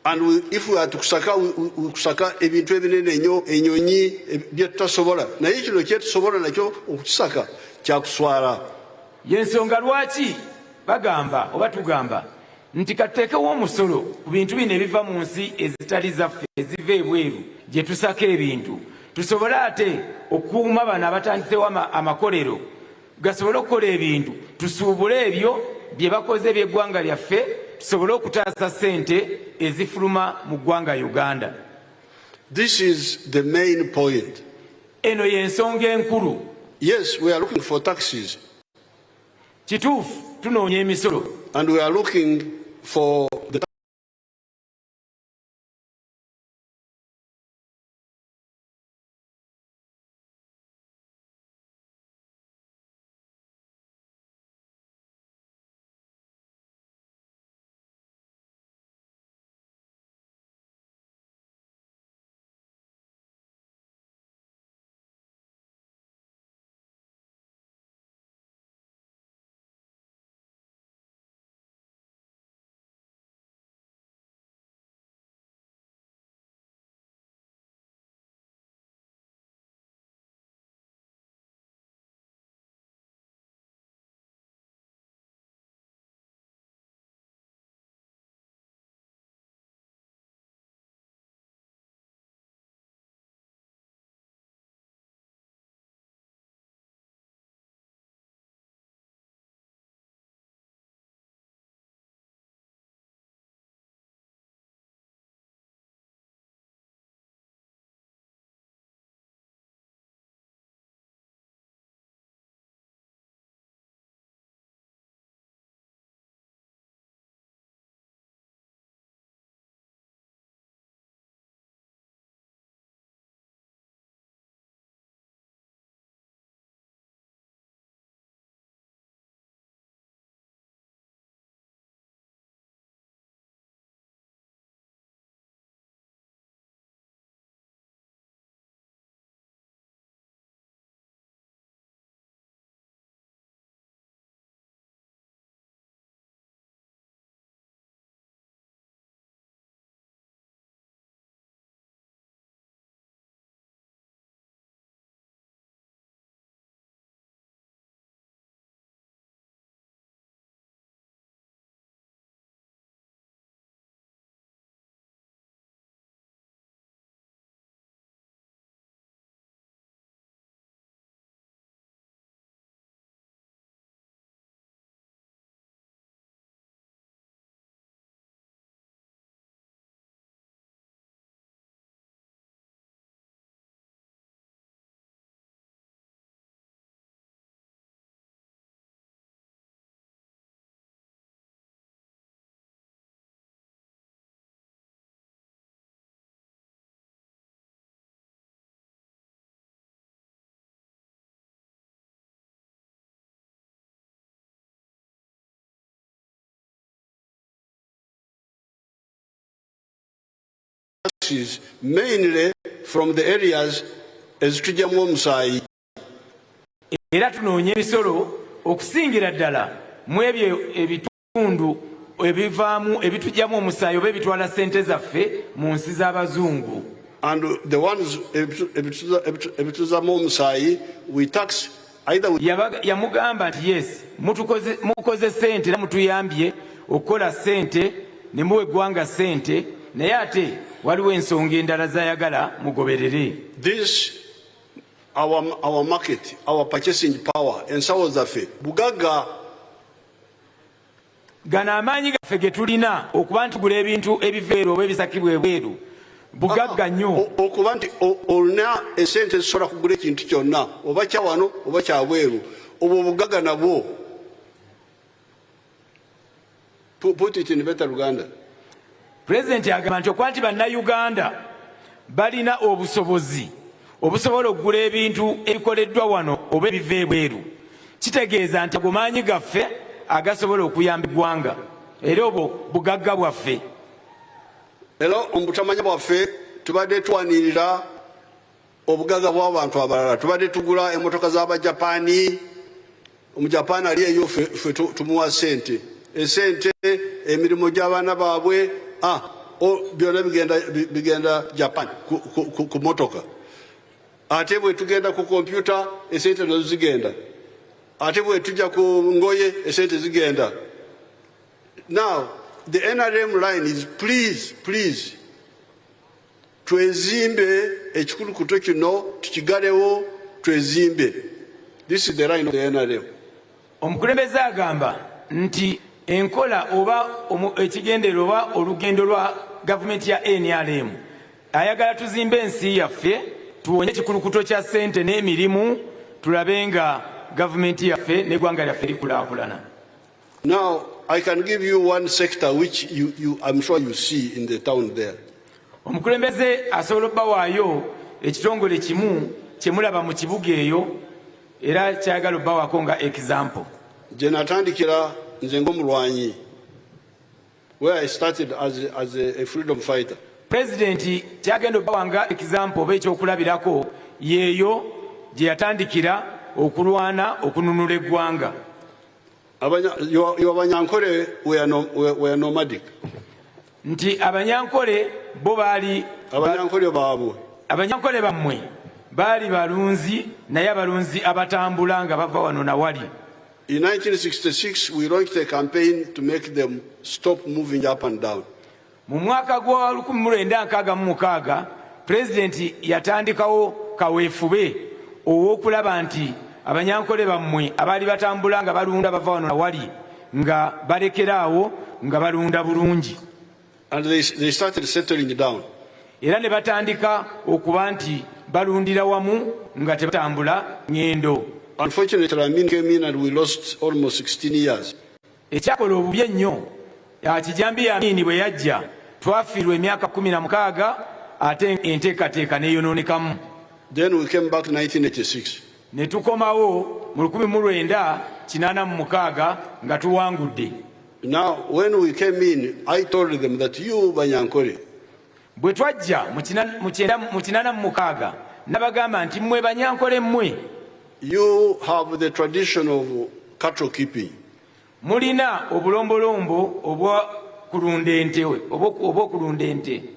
and if we are to kusaka, we kusaka ebintu ebinene ennyo enyonyi bye tutasobola naye kino kyetusobola nakyo okukisaka kyakuswala. Yensonga lwaki bagamba oba tugamba nti katuteekewo omusolo ku bintu bino ebiva mu nsi ezitali zaffe eziva ebweru gye tusaka ebintu tusobole ate okukuuma bano abatandisewo amakolero gasobole okukola ebintu tusuubule ebyo bye bakoze by'eggwanga lyaffe tusobole okutaasa ssente ezifuluma mu ggwanga Uganda. This is the main point. Eno y'ensonga enkulu. Yes, we are looking for taxes. Kituufu tunoonya emisolo. And we are looking for the taxes mainly from the areas ezitujjamu omusaayi. Era tunoonya emisolo okusingira ddala mu ebyo ebitundu ebivaamu ebitujjamu omusaayi oba ebitwala ssente zaffe mu nsi z'abazungu. And the ones ebituzaamu omusaayi we tax either we... Yamugamba nti yes mukoze ssente era mutuyambye okukola ssente ne muwa eggwanga ssente naye ate waliwo ensonga endala zayagala mugoberere. This our market, our purchasing power, ensawo zaffe bugagga. Gana amaanyi gaffe ge tulina okuba nti tugula ebintu ebiveeru oba ebisakibwa ebweru bugagga nnyo. Okuba nti olina esente zisobola kugula ekintu kyonna oba kya wano oba kya bweru obwo bugagga nabwo. Put it in better Uganda. President yagamba nti okuba nti bannayuganda balina obusobozi obusobola okugula ebintu ebikoleddwa wano oba ebiva ebweru kitegeeza nti agomaanyi gaffe agasobola okuyamba eggwanga era obwo bugagga bwaffe. Era omubutamanya bwaffe tubadde twanirira obugagga bw'abantu abalala. Tubadde tugula emmotoka z'Abajapaani. Omujapaani ali eyo ffe tumuwa ssente. Esente emirimu gy'abaana baabwe byonna bigenda Japan ku motoka. Ate bwe tugenda ku kompyuta esente nazo zigenda. Ate bwe tujja ku ngoye esente zigenda. Now the NRM line is please twezimbe ekikulukuto kino tukigalewo twezimbe. This is the line of the NRM. Omukulembeze agamba nti enkola oba ekigendero oba olugendo lwa gavumenti ya NRM ayagala tuzimbe ensi yaffe tuwonye ekikulukuto kya ssente n'emirimu tulabe nga gavumenti yaffe n'eggwanga lyaffe likulaakulana. Now I can give you one sector which I'm sure you see in the town there. Omukulembeze asobola obbawaayo ekitongole kimu kye mulaba mu kibuga eyo era kyagala obbawaako nga example. Gye natandikira nze ng'omulwanyi, where I started as a freedom fighter. President kyagenda obbawa nga example oba ekyokulabirako yeeyo gye yatandikira okulwana okununula eggwanga. Abanyankole were nomadic. Nti abanyankole bo baali abanyankole baabwe abanyankole bammwe baali balunzi naye abalunzi abatambula nga bava wano na wali. In 1966 we launched a campaign to make them stop moving up and down. Mu mwaka gwa 1966 President yatandikawo kaweefube ow'okulaba nti abanyankole bammwe abaali batambula nga balunda bava wano na wali nga balekeraawo nga balunda bulungi. And they started settling down. Era ne batandika okuba nti balundira wamu nga tebatambula ngendo. Unfortunately, Amin came in and we lost almost 16 years. Ekyakola obubi ennyo kijambi Amin bwe yajja twafiirwa emyaka 16 ate enteekateeka neeyonoonekamu. Then we came back 1986. Ne tukomawo mu 1986 nga tuwangudde. Now, when we came in, I told them that you, Banyankole, bwe twajja mu 1986 nabagamba nti mmwe Banyankole mmwe, you have the tradition of cattle keeping. mulina obulombolombo obw'okulunda ente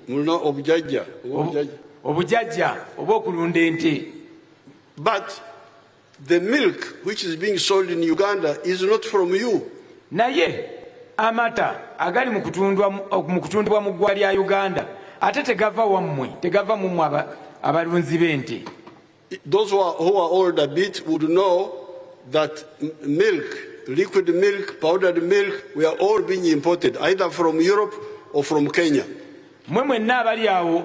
Mulina obujajja obw'okulunda ente. But the milk which is being sold in Uganda is not from you. Naye amata agali mu kutundibwa mu ggwa lya Uganda ate tegava wammwe, tegava mu abalunzi b'ente. Those who are old a bit would know that milk, liquid milk, powdered milk, we are all being imported either from Europe or from Kenya. Mwe mwenna abali awo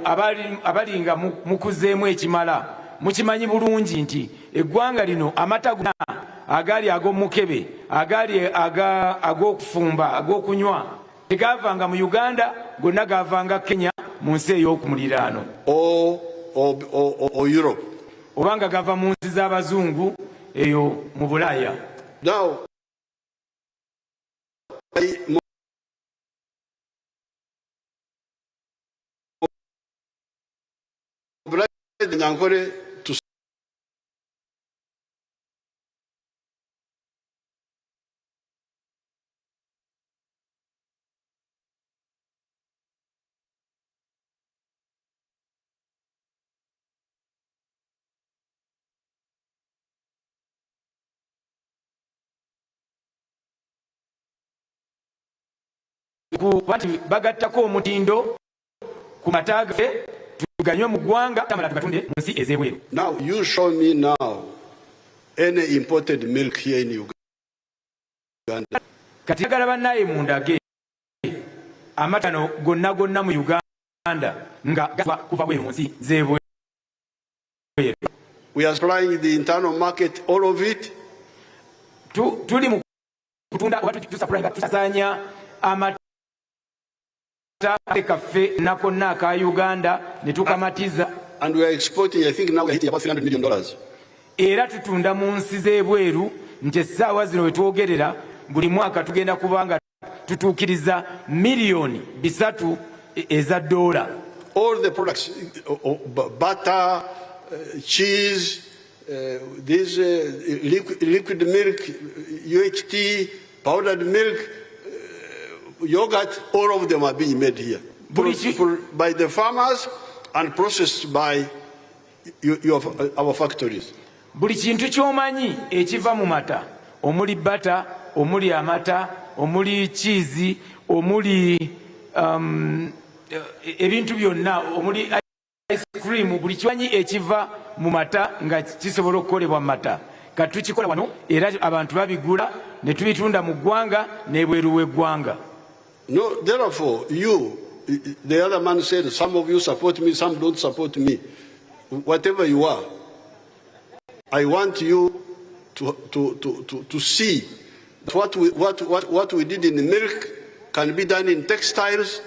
abali nga mukuzeemu ekimala mukimanyi bulungi nti eggwanga lino amata gonna agali ag'omukebe agali ag'okufumba ag'okunywa tegavanga mu Uganda, gonna gavanga Kenya mu nsi ey'okumuliraano or Europe. Obanga gava mu nsi z'abazungu eyo mu Bulaaya. Now, Nyankole to bagattako omutindo ku mataaga tuganywe mu ggwanga tamala tugatunde mu nsi ez'ebweru. Now you show me now any imported milk here in Uganda. Kati agala bannaye mundage amata gonna mu Uganda nga kuva bweru mu nsi z'ebweru. We are supplying the internal market, all of it. Tuli mu kutunda oba tusasanya amata kaffe nakonna aka Uganda ne tukamatiza. And we are exporting, I think now we are hitting about $300 million. era tutunda mu nsi z'ebweru nti essaawa zino we twogerera buli mwaka tugenda kubanga tutuukiriza miliyoni 3 eza dola. All the products, butter, cheese, this liquid milk, UHT, powdered milk, yogurt, all of them are being made here. By the farmers and processed by our factories. Buli kintu ky'omanyi ekiva mu mata, omuli butter, omuli amata, omuli cheese, omuli ebintu byonna, omuli ice cream, buli kiwanyi ekiva mu mata nga kisobola okukolebwa mu mata. Kati tukikola wano era abantu babigula ne tubitunda mu ggwanga n'ebweru w'eggwanga. No, therefore, the other man said, some of you support me, some don't support me. Whatever you are, I want you to see what we did in the milk can be done in textiles,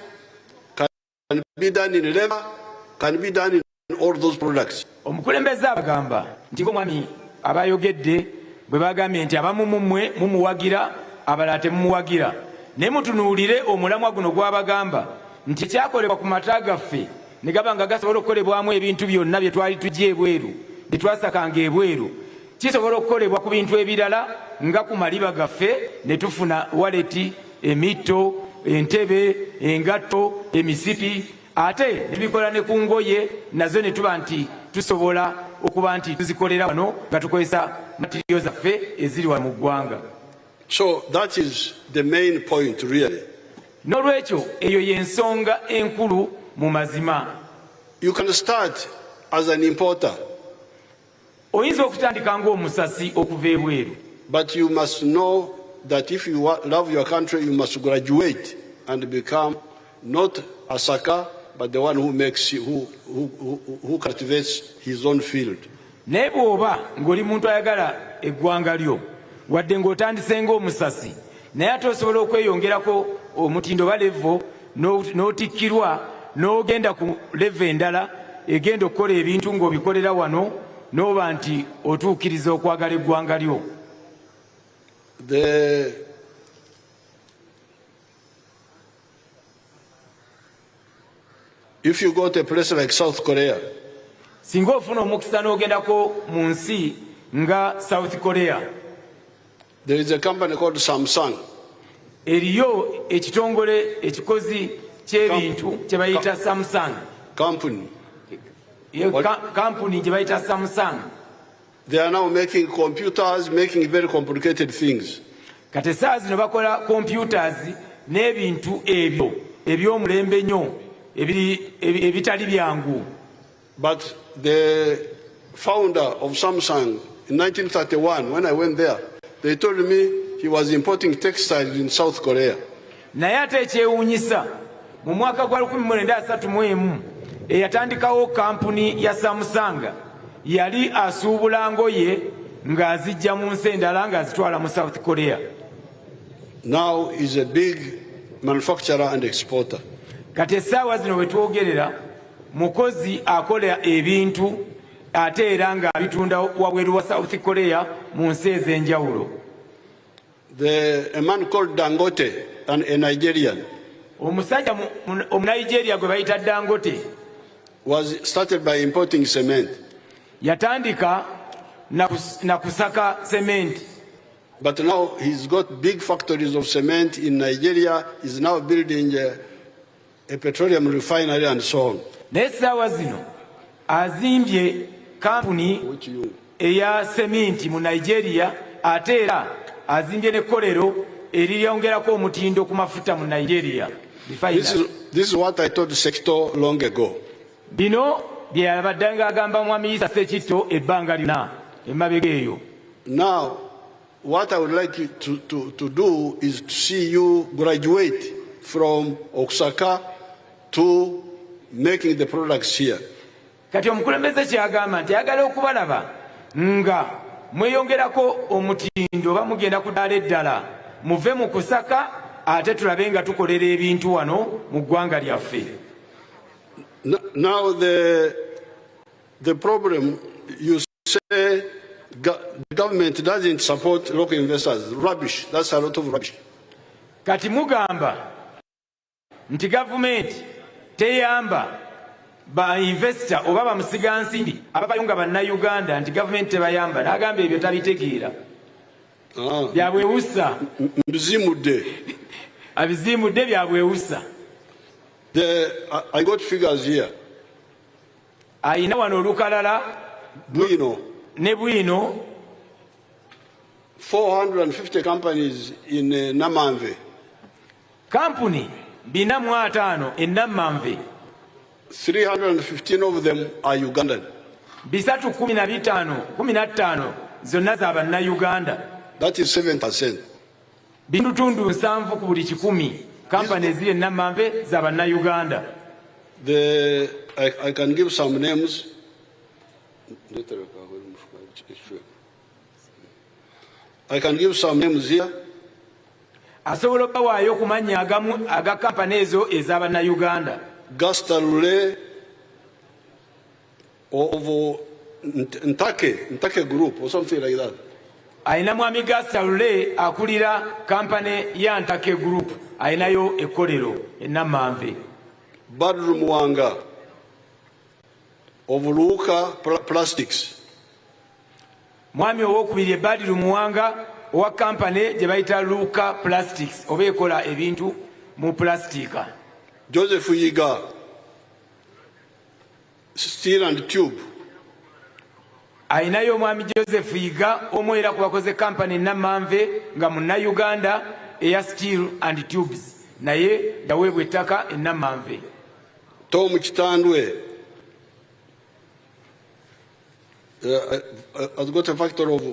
can be done in leather, can be done in all those products. Omukulembeze abagamba nti omwami abayogedde bwe bagambye nti abamu mumwe mumuwagira abalala temumuwagira. Ne mutunuulire omulamwa guno gw'abagamba nti kyakolebwa ku mata gaffe ne gaba nga gasobola okukolebwamu ebintu byonna bye twali tujja ebweru bye twasakanga ebweru, kisobola okukolebwa ku bintu ebirala nga ku maliba gaffe ne tufuna waleti, emito, entebe, engatto, emisipi, ate nebikola ne ku ngoye nazo ne tuba nti tusobola okuba nti tuzikolera wano nga tukozesa materiyo zaffe eziri wano mu ggwanga. So that is the main point really. N'olwekyo eyo y'ensonga enkulu mu mazima. You can start as an importer. Oyinza okutandika ng'omusasi okuva ebweru. But you must know that if you love your country, you must graduate and become not a sucker, but the one who makes, who cultivates his own field. Naye bw'oba ng'oli muntu ayagala eggwanga lyo, wadde ng'otandise ng'omusasi, naye ate osobola okweyongerako omutindo ba levo n'otikkirwa n'ogenda ku levo endala egenda okukola ebintu ng'obikolera wano n'oba nti otuukiriza okwagala eggwanga lyo. If you go to a place like South Korea, singa ofuna omukisa n'ogendako mu nsi nga South Korea, there is a company called Samsung. Eriyo ekitongole ekikozi ky'ebintu kye bayita Samsung. Company. Company gye bayita Samsung. They are now making computers, making very complicated things. Kati essaawa zino bakola computers n'ebintu ebyo eby'omulembe nnyo ebitali byangu. But the founder of Samsung in 1931, when I went there, they told me he was importing textiles in South Korea. Naye ate ekyewuunyisa mu mwaka gwa 1931 eyatandikawo kampuni ya Samsung yali asuubula ngoye ng'azijja mu nsi endala ng'azitwala mu South Korea. Now is a big manufacturer and exporter. Kati essaawa zino we twogerera mukozi akola ebintu ate era ng'abitunda wabweru wa South Korea mu nsi ez'enjawulo. A man called Dangote, a Nigerian, omusajja Omunigeria gwe bayita Dangote was started by importing cement. Yatandika na kusaka cement. But now he's got big factories of cement in Nigeria. He's now building a petroleum refinery and so on. N'essaawa zino azimbye kampuni eya sementi mu Nigeria ate era azimbye n'ekkolero eryongerako omutindo ku mafuta mu Nigeria. This is what I told Sector long ago. Bino bye yabadde ng'agamba Mwami Issa Ssekitto ebbanga lyonna emabega eyo. Now, what I would like you to do is to see you graduate from Osaka to making the products here. Kati omukulembeze kyagamba nti ayagala okubalaba nga mweyongerako omutindo bamugenda ku ddaala eddala muve mu kusaka ate tulabe nga tukolera ebintu wano mu ggwanga lyaffe. Now the problem, you say The government doesn't support local investors. Rubbish. That's a lot of rubbish. Kati mugamba nti government teyamba ba investor oba ba musigansimbi ababayunga bannayuganda nti government tebayamba n'agamba ebyo tabitegeera byabwewusa Mbizimudde. abizimudde byabwewusa. I got figures here. Ayina wano olukalala ne bwino 450 companies in Namanve. kampuni 450 e Namanve. 315 of them are Ugandan. 315 zonna za bannayuganda. That is 7%. Bintundu 7 ku buli 100 kampani eziri e Namanve za bannayuganda. I can give some names. I can give some names here. Asobola okubawaayo okumanya agamu aga kampani ezo ez'abannayuganda. Gastalule of Ntake Group or something like that. Ayina mwami Gastalule akulira kampani ya Ntake Group. Ayinayo ekkolero e Namanve. Badru Mwanga of Luka Plastics. Mwami owokubiri Badru Mwanga owa kampani gye bayita Luka Plastics oba ekola ebintu mu plastika. Joseph Yiga, Steel and Tube. Ayinayo mwami Joseph Yiga omwera ku bakoze kampani Namanve nga munnayuganda eya Steel and Tubes naye yaweebwa ettaka e Namanve. Tom Kitandwe has got a factor of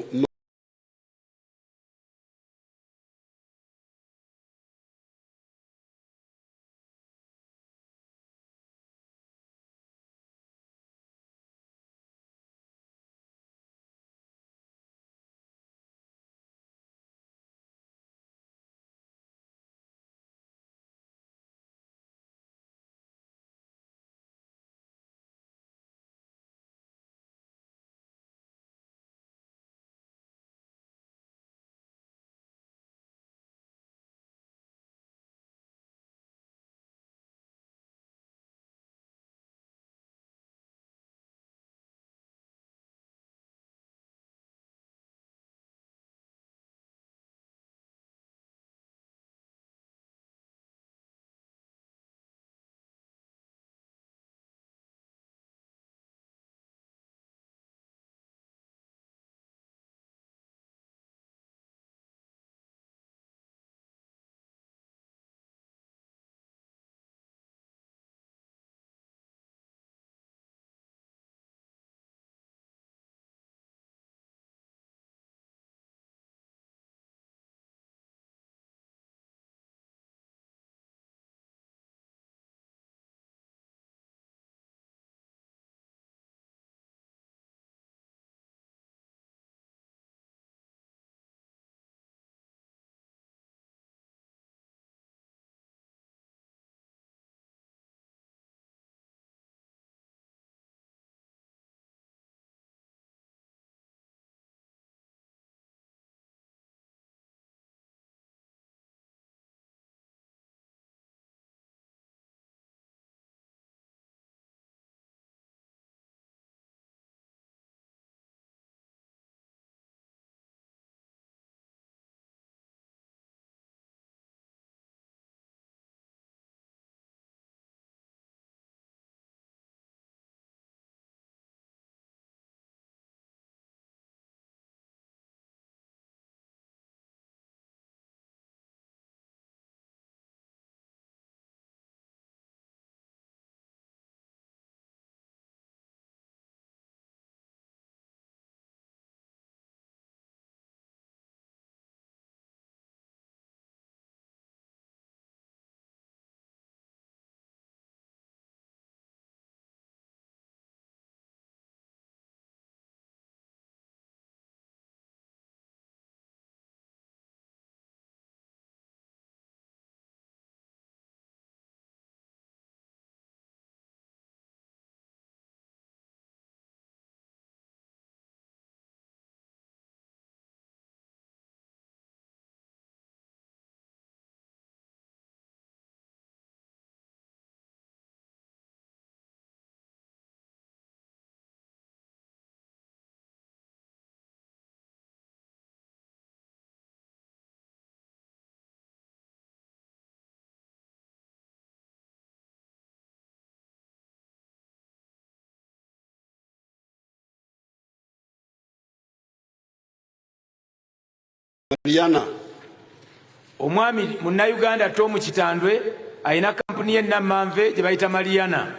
Omwami Munnayuganda Tomu Kitandwe ayina kampuni ye Nammanve gye bayita Mariana.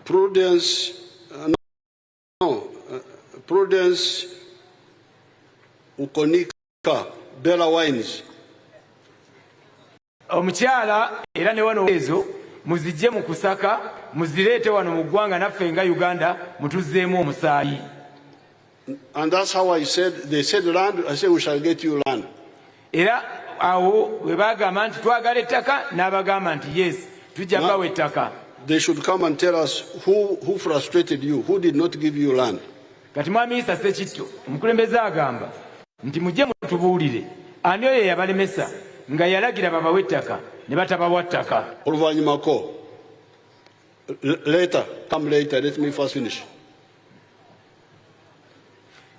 Prudence Ukonika Bella Wines. Omukyala era ne wano ezo muzijje mu kusaka muzireete wano mu ggwanga naffe nga Uganda mutuzzeemu omusaayi. And that's how I said, they said land, I said we shall get you land. Era awo bwe bagamba nti twagala ettaka n'abagamba nti yes tujja bawa ettaka. They should come and tell us who frustrated you, who did not give you land. Kati Mwaminisita Ssekitto omukulembeze agamba nti mujje mutubuulire ani oyo yabalemesa nga yalagira babawe ettaka ne batabawa ttaka. Oluvannyuma ko later, come later, let me first finish.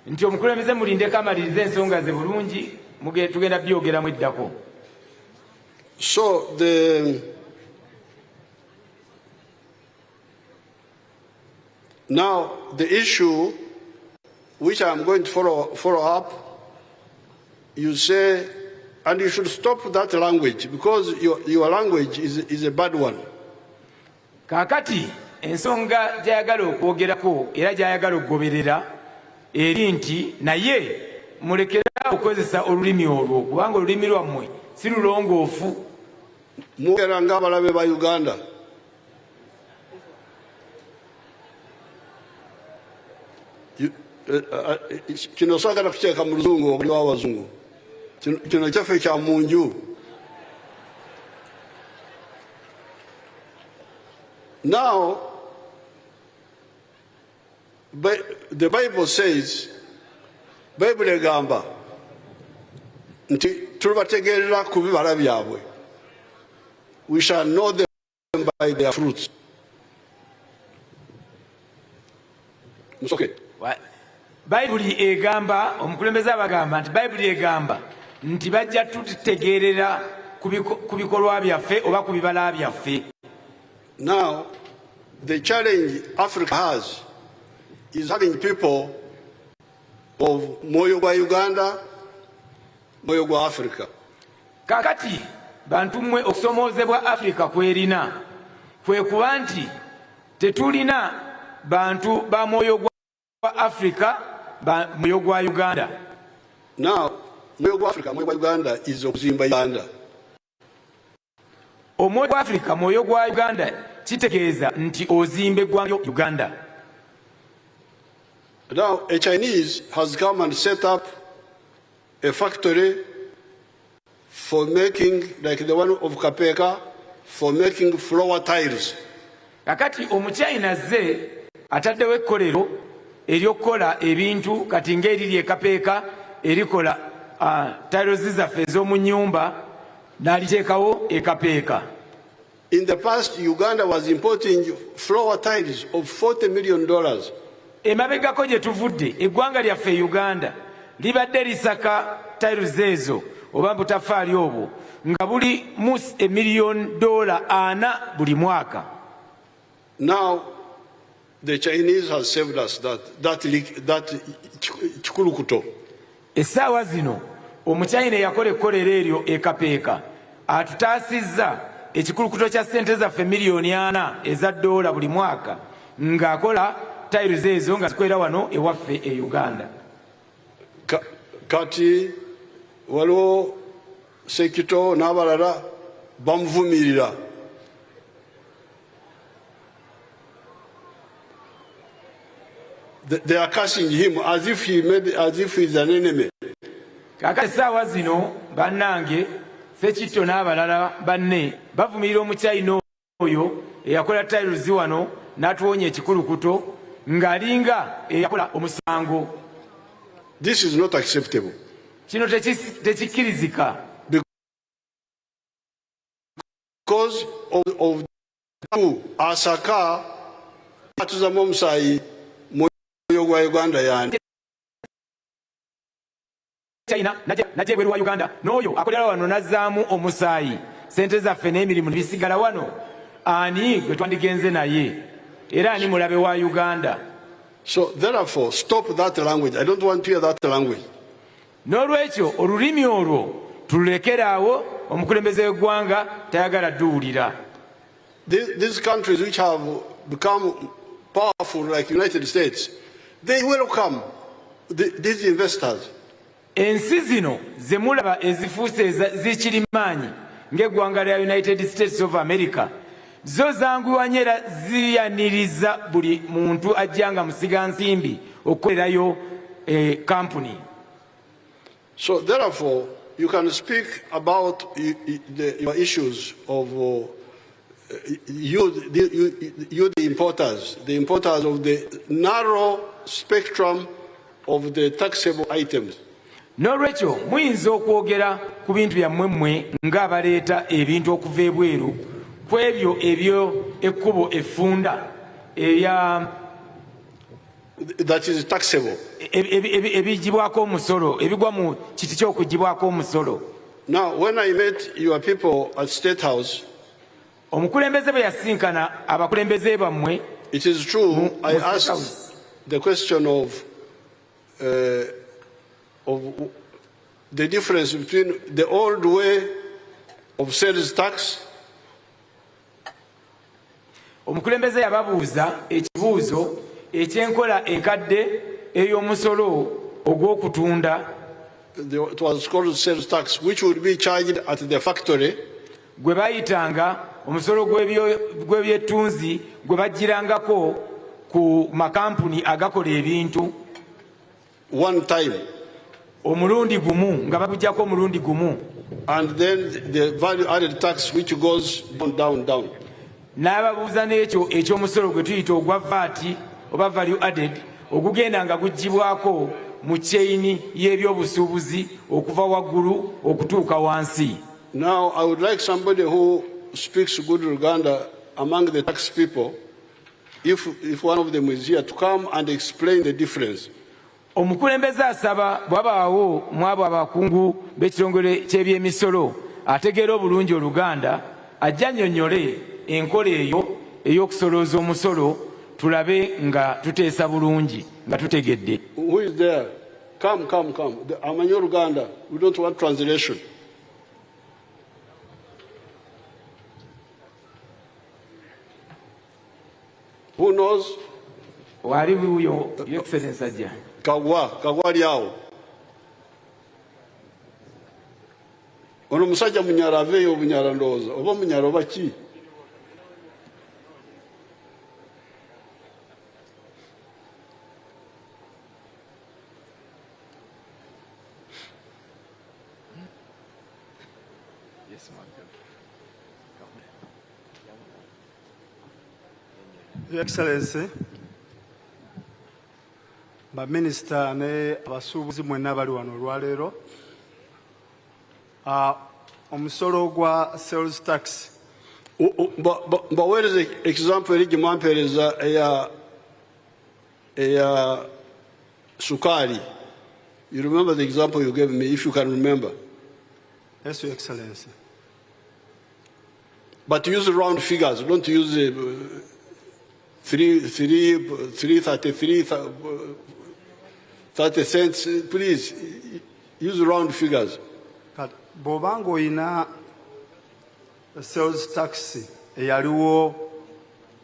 Nti omukulembeze mulindeko amalirize ensonga ze bulungi tugenda byogeramu eddako. So now the issue which I'm going to follow up, you say, and you should stop that language because your language is a bad one. Kakati ensonga gyayagala okwogerako era gyayagala okugoberera eri nti naye mulekera okukozesa olulimi olwo kubanga olulimi lwammwe si lulongoofu. Mwogera ng'abalabe ba Uganda. Kino saagala kukyeka mu luzungu obuli w'abazungu. Kino kyaffe kya munju. Now, the Bible says, Bible egamba nti tubategeerera ku bibala byabwe. We shall know them by their fruits. It's okay. Bayibuli egamba omukulembeze abagamba nti Bayibuli egamba nti bajja tutegeerera ku bikolwa byaffe oba ku bibala byaffe. Now, the challenge Africa has is having people of moyo gwa Uganda, moyo gwa Africa. Kakati bantu mmwe okusomoozebwa Africa kwerina kwe kuba nti tetulina bantu ba moyo gwa Africa moyo gwa Uganda. Now, moyo gwa Africa moyo gwa Uganda is okuzimba Uganda. Omwoyo gwa Africa moyo gwa Uganda kitegeeza nti ozimbe eggwanga Uganda. Now, a Chinese has come and set up a factory for making, like the one of Kapeka, for making floor tiles. Kakati Omuchina ze ataddewo ekkolero ery'okkola ebintu kati ng'eriri e Kapeka erikola tiles zaffe ez'omu nnyumba n'aliteekawo e Kapeka. In the past, Uganda was importing floor tiles of $40 million. Emabegako gye tuvudde eggwanga lyaffe Uganda libadde lisaka tiles ezo oba butafaali obwo nga buli mu $1 million buli mwaka. Now, the Chinese has saved us that chikulukuto. Essaawa zino Omuchina yakola ekkolero eryo e Kapeka atutaasizza ekikulukuto kya ssente zaffe $4 million buli mwaka ng'akola tiles ezo nga zikwera wano ewaffe e Uganda. Kati waliwo Sekito n'abalala bamuvumirira. They are cursing him as if he's an enemy. Kakati essaawa zino bannange Sekito n'abalala banne bavumirira Omuchina oyo eyakola tiles wano n'atuwonya ekikulukuto ng'alinga eyakola omusango. This is not acceptable. Kino tekikkirizika. Because of asaka atuzamu omusaayi moyo gwa Uganda yani. China najja ebweru wa Uganda n'oyo akolera wano nazzaamu omusaayi sente zaffe n'emirimu bisigala wano ani gwe twandigenze naye era ani mulabe wa Uganda. So therefore, stop that language. I don't want to hear that language. N'olwekyo olulimi olwo tululekeraawo, omukulembeze w'eggwanga tayagala duwulira. These countries which have become powerful like United States, they welcome these investors. Ensi zino ze mulaba ezifuuse zikiri maanyi ng'eggwanga lya United States of America, zo zanguwa era ziyaniriza buli muntu ajjanga musiga nsimbi okukolerayo company. So therefore, you can speak about your issues of you the importers of the narrow spectrum of the taxable items. N'olwekyo muyinza okwogera ku bintu byammwe mmwe ng'abaleeta ebintu okuva ebweru ku ebyo ekkubo effunda that is taxable. Ebigibwako omusolo, ebigwa mu kiti ky'okugibwako omusolo. Now, when I met your people at State House, omukulembeze bwe yasinkana abakulembeze bammwe, it is true, I asked the question of the difference between the old way of sales tax. Omukulembeze yababuuza ekibuuzo ekyenkola enkadde ey'omusolo ogw'okutunda. It was called sales tax, which would be charged at the factory. Gwe bayitanga omusolo gw'ebyettunzi gwe bajjirangako ku makampuni agakola ebintu. One time. Omulundi gumu, nga babujjako omulundi gumu. And then the value added tax which goes down. N'ababuuza n'ekyo eky'omusolo gwe tuyita ogwa VAT oba value added ogugenda nga guggyibwako mu chain y'ebyobusuubuzi okuva waggulu okutuuka wansi. Now I would like somebody who speaks good Luganda among the tax people, if one of them is here, to come and explain the difference. Omukulembeze asaba bwabaawo mu abo abakungu b'ekitongole ky'ebyemisolo ategeera obulungi Oluganda ajja annyonnyole enkola eyo ey'okusolooza omusolo tulabe nga tuteesa bulungi nga tutegedde. Who is there? Come. Amanyi Oluganda. We don't want translation. Who knows? Wali wuyo, Your Excellency ajja. Kagwa lyawo. Ono musajja munyala aveeyo obunyala ndowooza oba munyala oba ki? Your Excellency, Minister ne Abasubuzi mwenna bali wano olwaleero. Omusolo gwa sales tax. But where is the example eri gyemwampeereza eya sukari? You remember the example you gave me, if you can remember? Yes, Your Excellency. But use round figures, don't use 3.33 30 cents, please. Use round figures. Bw'obanga oyina sales tax eyaliwo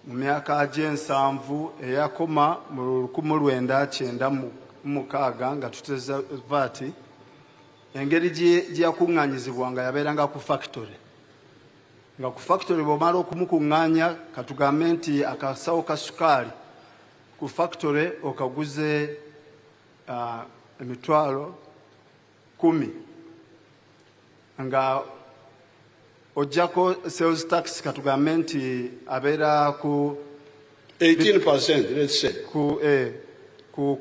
mu myaka gy'ensanvu eyakoma mu 1996 nga tuteza VAT, engeri gye yakuŋŋaanyizibwanga yabeeranga ku factory. Nga ku factory bw'omala okumukuŋŋaanya katugambe nti akasawo ka sukaali ku factory okaguze emitwalo 10 nga ojjako sales tax katugambe nti abeera ku 18%, let's say. Ku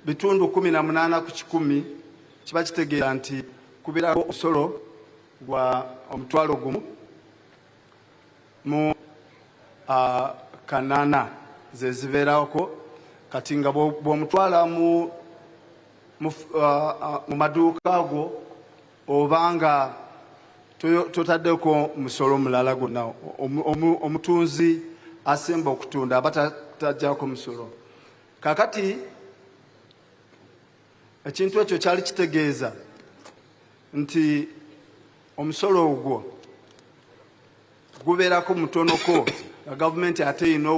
bitundu 18 ku 100 kiba kitegeera nti kubeerako omusolo gwa omutwalo gumu mu kanana ze zibeerako kati nga bw'omutwala mu maduuka ago obanga totaddeko musolo mulala gwonna omutunzi asemba okutunda aba tajjako musolo. Kakati ekintu ekyo kyali kitegeeza nti omusolo ogwo gubeerako mutonoko gavumenti ate erina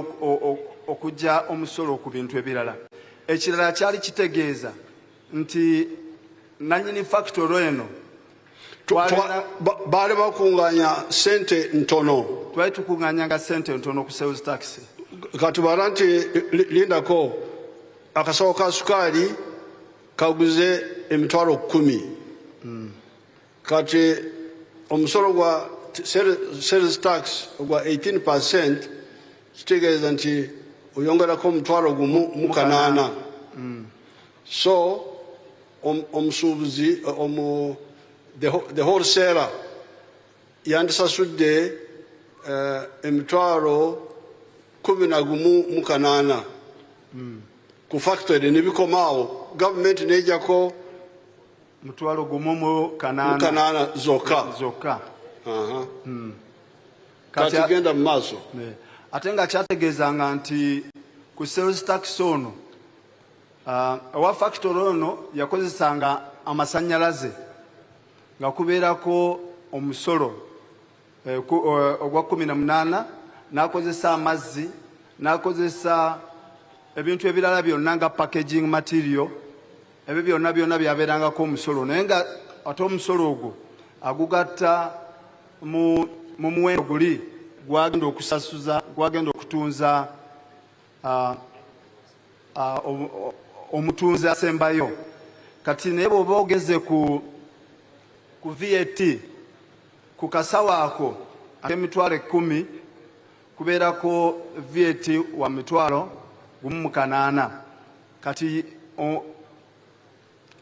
okujja omusolo ku bintu ebirala. Ekirala kyali kitegeeza nti nannyini factory eno baali bakunganya sente ntono. Twali tukunganyanga sente ntono ku sales tax. Kati bara nti lindako akasawo ka sukaali kaguze emitwalo 10. Kati omusolo gwa sales tax gwa 18% kitegeeza nti oyongerako omutwalo gumu mu 8. So omusuubuzi the wholesaler yandisasudde emitwalo 11 mu 8 ku factory nebikomaawo gavumenti nejjako mutwalo gumu mu 8 zokka. Kati genda mu maaso. Ate nga kyategeezanga nti ku sales tax ono owa factory ono yakozesanga amasannyalaze nga kubeerako omusolo ogwa 18, n'akozesa amazzi, n'akozesa ebintu ebirala byonna nga packaging material, ebyo byonna byabeerangako omusolo. Naye nga ate omusolo ogwo agugatta mu muwendo guli gwagenda okusasuza, gwagenda okutunza omutunzi asembayo. Kati naye bw'oba ogeze ku VAT ku kasawo ako ak'emitwalo 10 kubeerako VAT wa mitwalo 1 mu 8. Kati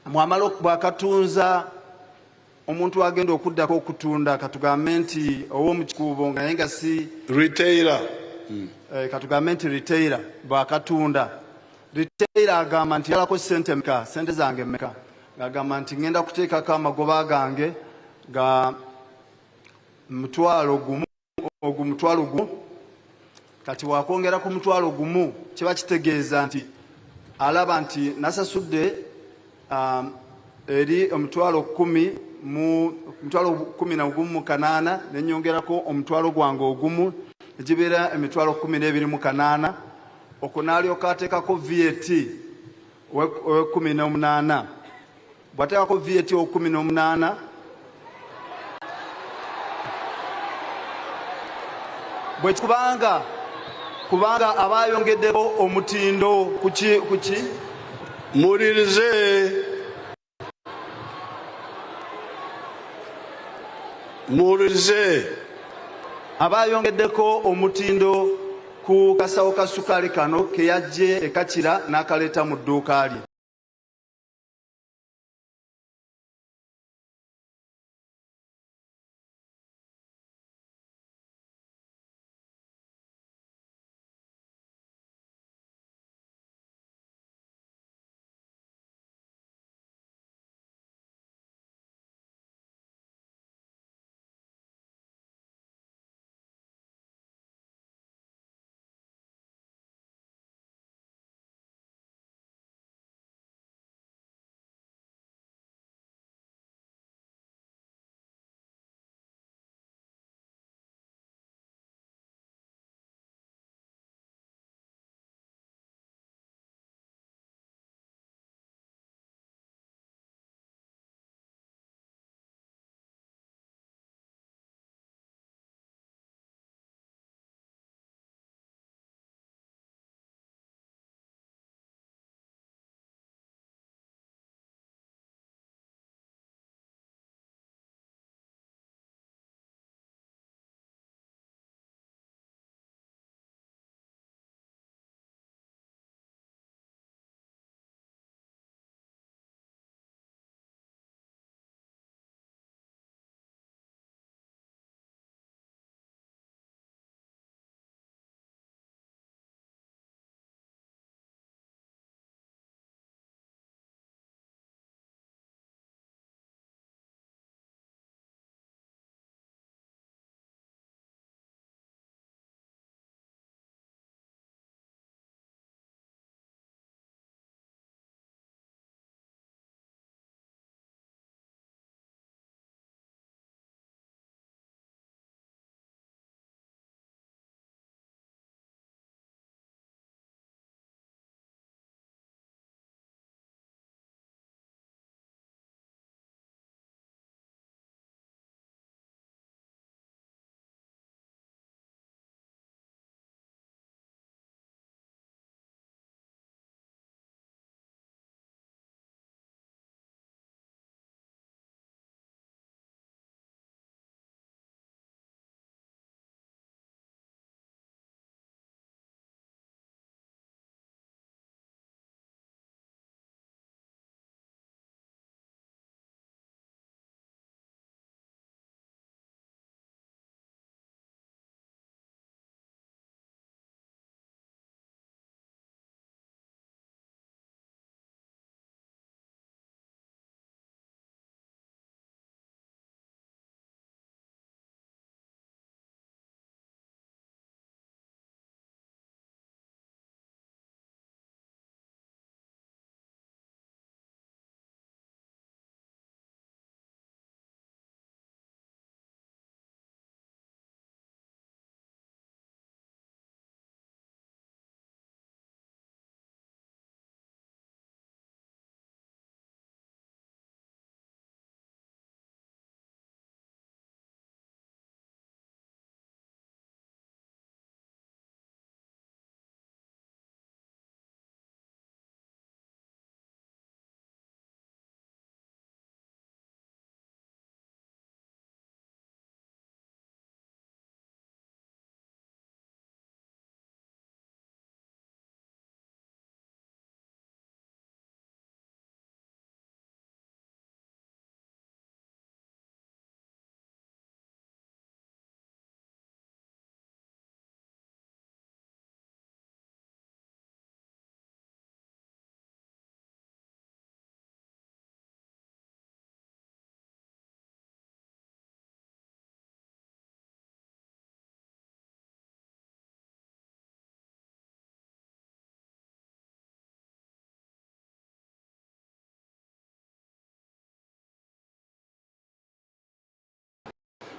mwamala bwakatunza omuntu agenda okuddako okutunda, katugambe nti ow'omukikuubo nga naye nga si retailer, katugambe nti retailer bwakatunda, retailer agamba nti yalako sente meka, sente zange meka, ng'agamba nti ngenda kuteekako amagoba gange ga mutwalo gumu. Kati wakwongera ku mutwalo gumu kiba kitegeeza nti alaba nti nasasudde eri omutwalo 10 mu 11 mu 8 nenyongerako omutwalo gwange ogumu egibeera emitwalo 12 mu 8. Okwo n'alyoka ateekako VAT we 18. Bw'ateekako VAT we 18 bwe kubanga aba ayongeddeko omutindo kuki muwulirize aba ayongeddeko omutindo ku kasawo ka sukaali kano ke yajje ekakira n'akaleeta mu dduuka lye.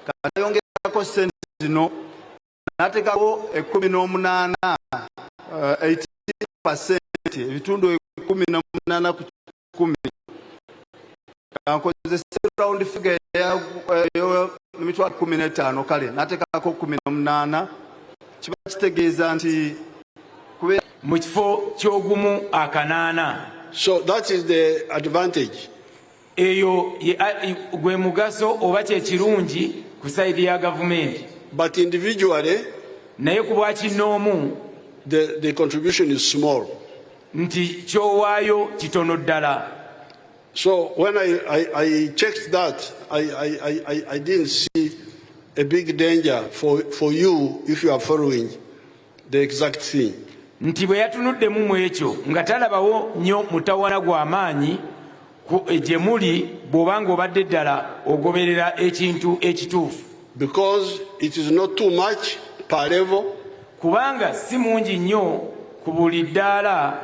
Kayongerako sente zino n'ateekako 18 18% ebitundu 18 ku 10 kankozesa round figure ya emitwalo 15 kale n'ateekako 18 kiba kitegeeza nti mu kifo ky'ogumu akanaana. So that is the advantage. Eyo gwe mugaso oba kye kirungi ku sayidi ya gavumenti. But individually, naye ku bwakinnoomu the contribution is small. Nti kyowaayo kitono ddala. So when I checked that, I didn't see a big danger for you if you are following the exact thing. Nti bwe yatunuddemu mu ekyo nga talabawo nnyo mutawana gw'amaanyi gye muli bw'obanga obadde ddala ogoberera ekintu ekituufu. Because it is not too much per level. Kubanga si mungi nnyo ku buli ddaala.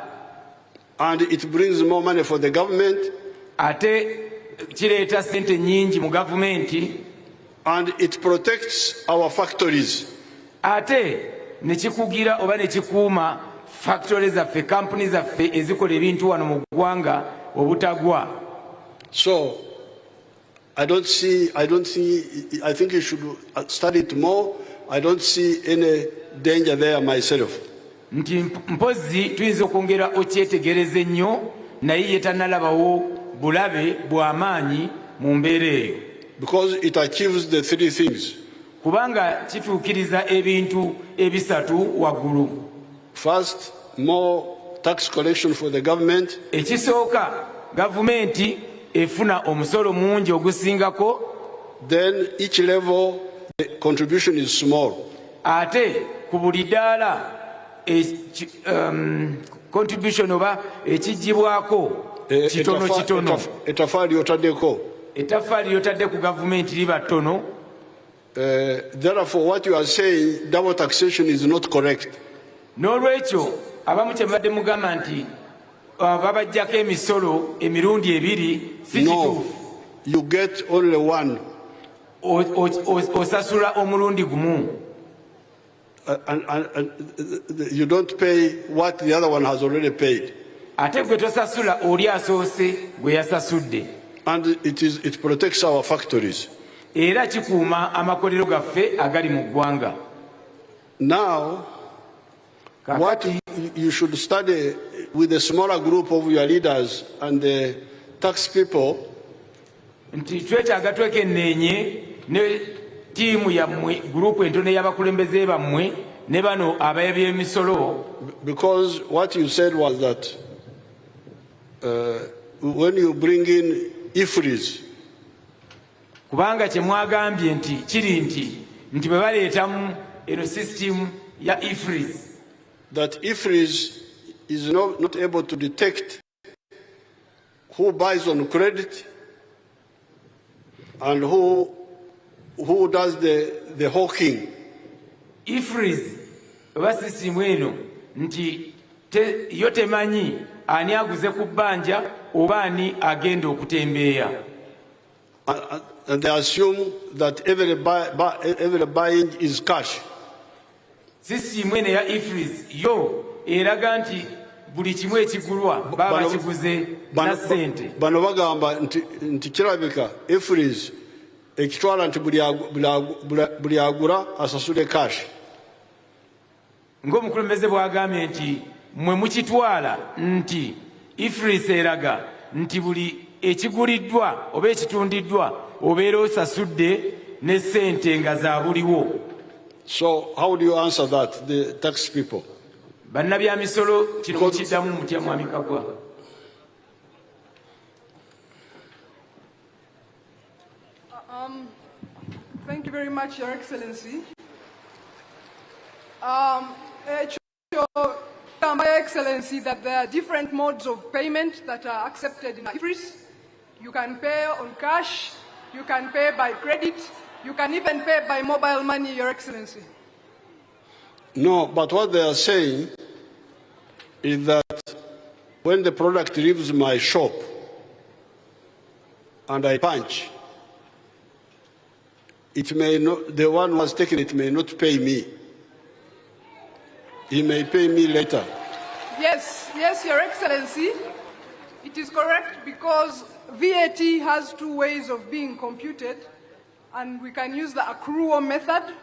And it brings more money for the government. Ate kireeta ssente nnyingi mu gavumenti. And it protects our factories. Ate ne kikugira oba ne kikuuma factories zaffe, company zaffe ezikola ebintu wano mu ggwanga obutagwa. So I think you should study it more. I don't see any danger there myself. Nti mpozi tuyinza okwongera okyetegereza ennyo naye ye tannalabawo bulabe bw'amaanyi mu mbeera eyo. Because it achieves the three things. Kubanga kituukiriza ebintu ebisatu waggulu. First, more tax collection for the government. Ekisooka gavumenti efuna omusolo mungi ogusingako. Then each level the contribution is small. Ate ku buli ddaala contribution oba ekigibwako kitono kitono. Etafali otaddeko. Etafali ly'otadde ku gavumenti liba ttono. Therefore what you are saying, double taxation, is not correct. N'olwekyo abamu kye mubadde mugamba nti babajjako emisolo emirundi ebiri si kituufu. No, you get only one. Osasula omulundi gumu. And you don't pay what the other one has already paid. Ate gwe tosasula oli asoose gwe yasasudde. And it protects our factories. Era kikuuma amakolero gaffe agali mu ggwanga. Now, what you should study with a smaller group of your leaders and the tax people. Nti twetaaga twekenneenye ne tiimu yammwe, gurupu entono y'abakulembeze bammwe ne bano abayabya emisolo. Because what you said was that when you bring in IFRIs, kubanga kye mwagambye nti kiri nti bwe baleetamu eno system ya IFRIs, that IFRIs is not able to detect who buys on credit and who does the hawking. IFRIs oba system eno nti yo temanyi ani aguze ku bbanja oba ani agenda okutembeeya. And they assume that every buying is cash. System eno ya IFRIs yo eraga nti buli kimu ekigulwa baba kiguze na ssente. Bano bagamba nti kirabika IFRIs ekitwala nti buli agula asasule cash. Ng'omukulembeze bw'agambye nti mwe mukitwala nti IFRIs eraga nti buli ekiguliddwa oba ekitundiddwa obeera osasudde ne ssente nga za buliwo. So how do you answer that, the tax people? Bannabyamisolo kino mukiddamu mutya mwami Kagwa? Thank you very much, Your Excellency. Your Excellency, that there are different modes of payment that are accepted in IFRIS. You can pay on cash, you can pay by credit, you can even pay by mobile money, Your Excellency. No, but what they are saying is that when the product leaves my shop and I punch, it may not, the one who has taken it may not pay me. He may pay me later. Yes, Your Excellency. It is correct because VAT has two ways of being computed, and we can use the accrual method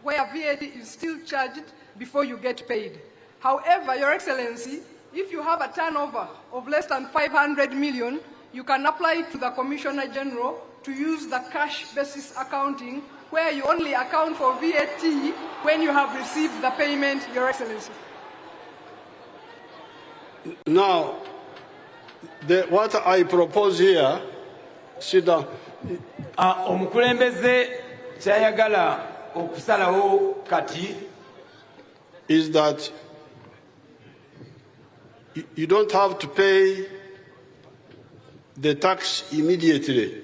where VAT is still charged before you get paid. However, Your Excellency, if you have a turnover of less than 500 million, you can apply to the Commissioner General to use the cash basis accounting, where you only account for VAT when you have received the payment, Your Excellency. Now, what I propose here, sit down. Omukulembeze kyayagala okusalawo kati is that you don't have to pay the tax immediately.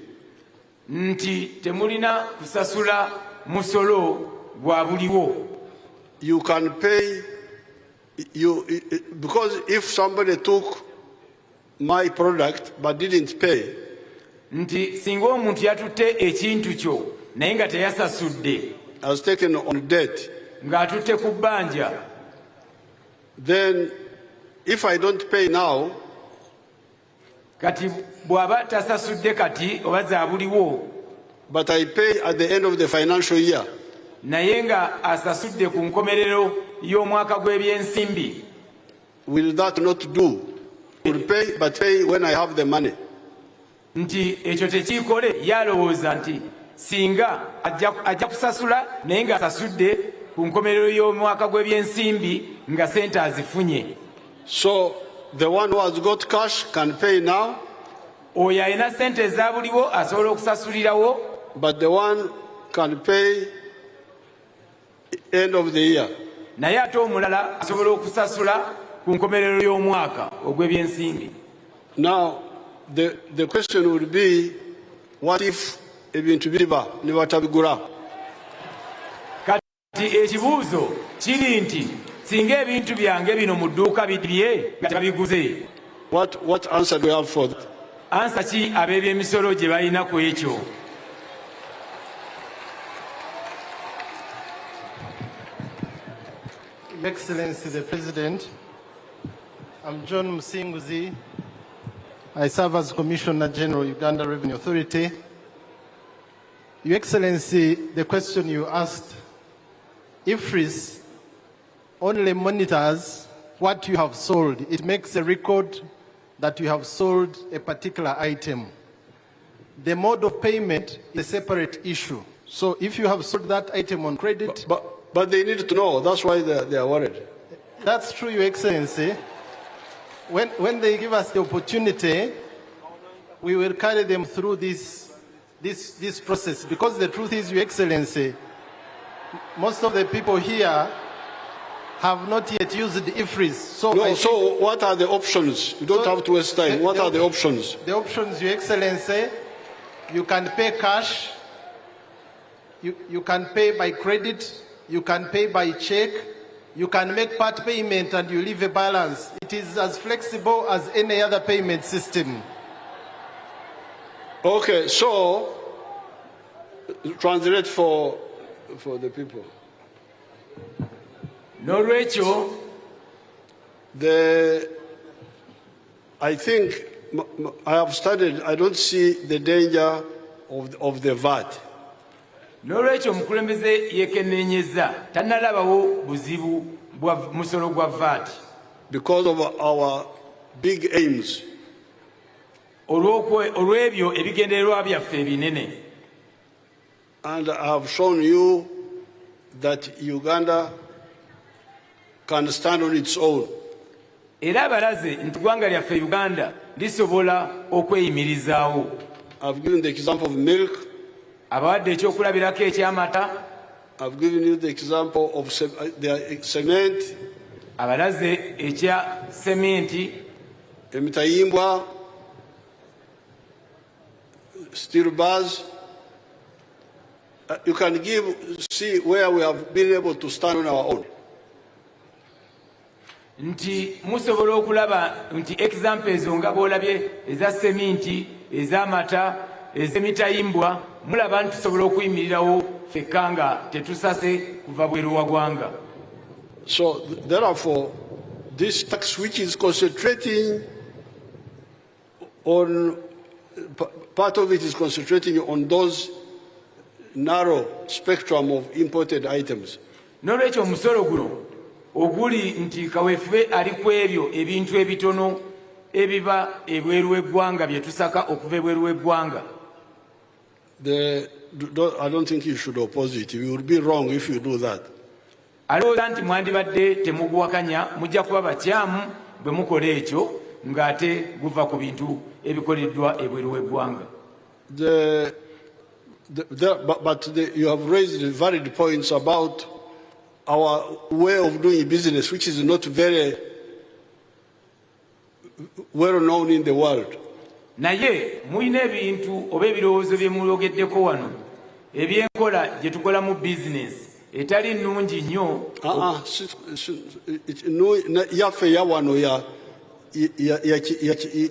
Nti temulina kusasula musolo gwa buliwo. You can pay, because if somebody took my product but didn't pay, nti singa omuntu yatutte ekintu kyo naye nga teyasasudde, has taken on debt, ng'atutte ku bbanja, then if I don't pay now, kati bw'aba tasasudde kati oba zaabuliwo, but I pay at the end of the financial year, naye nga asasudde ku nkomerero y'omwaka gw'ebyensimbi, will that not do? Will pay, but pay when I have the money. Nti ekyo tekiikole, yalowooza nti singa ajja kusasula naye nga asasudde ku nkomerero y'omwaka gw'ebyensimbi nga sente azifunye. So the one who has got cash can pay now, oyo alina sente ezaabuliwo asobola okusasulirawo, but the one can pay end of the year. naye ate omulala asobola okusasula ku nkomerero y'omwaka ogw'ebyensimbi. Now the question would be, what if ebintu biriba ne batabigula? Kati ekibuuzo kiri nti singa ebintu byange bino mu dduuka bibye nga tebabiguze. What answer do you have for that? Ansa ki ab'ebyemisolo gye balina ku ekyo? Excellency the President, I'm John Musinguzi. I serve as Commissioner General, Uganda Revenue Authority. Your Excellency, the question you asked, IFRIS only monitors what you have sold. It makes a record that you have sold a particular item. The mode of payment is a separate issue. So if you have sold that item on credit... But they need to know, that's why they are worried. That's true, Your Excellency. When they give us the opportunity, we will carry them through this process. Because the truth is, Your Excellency, most of the people here have not yet used the IFRIS. So what are the options? You don't have to waste time. What are the options? The options, Your Excellency, you can pay cash, you can pay by credit, you can pay by check, you can make part payment and you leave a balance. It is as flexible as any other payment system. Okay, so translate for the people. No, Rachel. I think I have studied, I don't see the danger of the VAT. N'olwekyo omukulembeze yekennenyeza tannalabawo buzibu bwa musolo gwa VAT. Because of our big aims. Olw'ebyo ebigendererwa byaffe ebinene. And I have shown you that Uganda can stand on its own. Era abalaze nti eggwanga lyaffe Uganda lisobola okweyimirizaawo. I've given the example of milk. Abawadde ekyokulabirako eky'amata. I've given you the example of the cement. Abalaze ekya sementi. Emitayimbwa. Steel bars. You can see where we have been able to stand on our own. Nti musobola okulaba nti examples nga bw'olabye eza sementi, ez'amata, ez'emitayimbwa, mulaba nti tusobola okuyimirirawo fekanga tetusase kuva bweru wa gwanga. So therefore, this tax which is concentrating on, part of it is concentrating on those narrow spectrum of imported items. Nolwekyo omusolo guno oguli nti kaweefube ali ku ebyo ebintu ebitono ebiba ebweru w'eggwanga bye tusaka okuva ebweru w'eggwanga. I don't think you should oppose it. You would be wrong if you do that. Alowooza nti mwandibadde temuguwakanya, mujja kuba bakyamu bwe mukola ekyo ng'ate guva ku bintu ebikoleddwa ebweru w'eggwanga. But you have raised valid points about our way of doing business, which is not very well known in the world. Naye muyina ebintu oba ebirowoozo bye mulogeddeko wano ebyenkola gye tukola mu bizinesi etali nnungi nnyo. Yaffe ya wano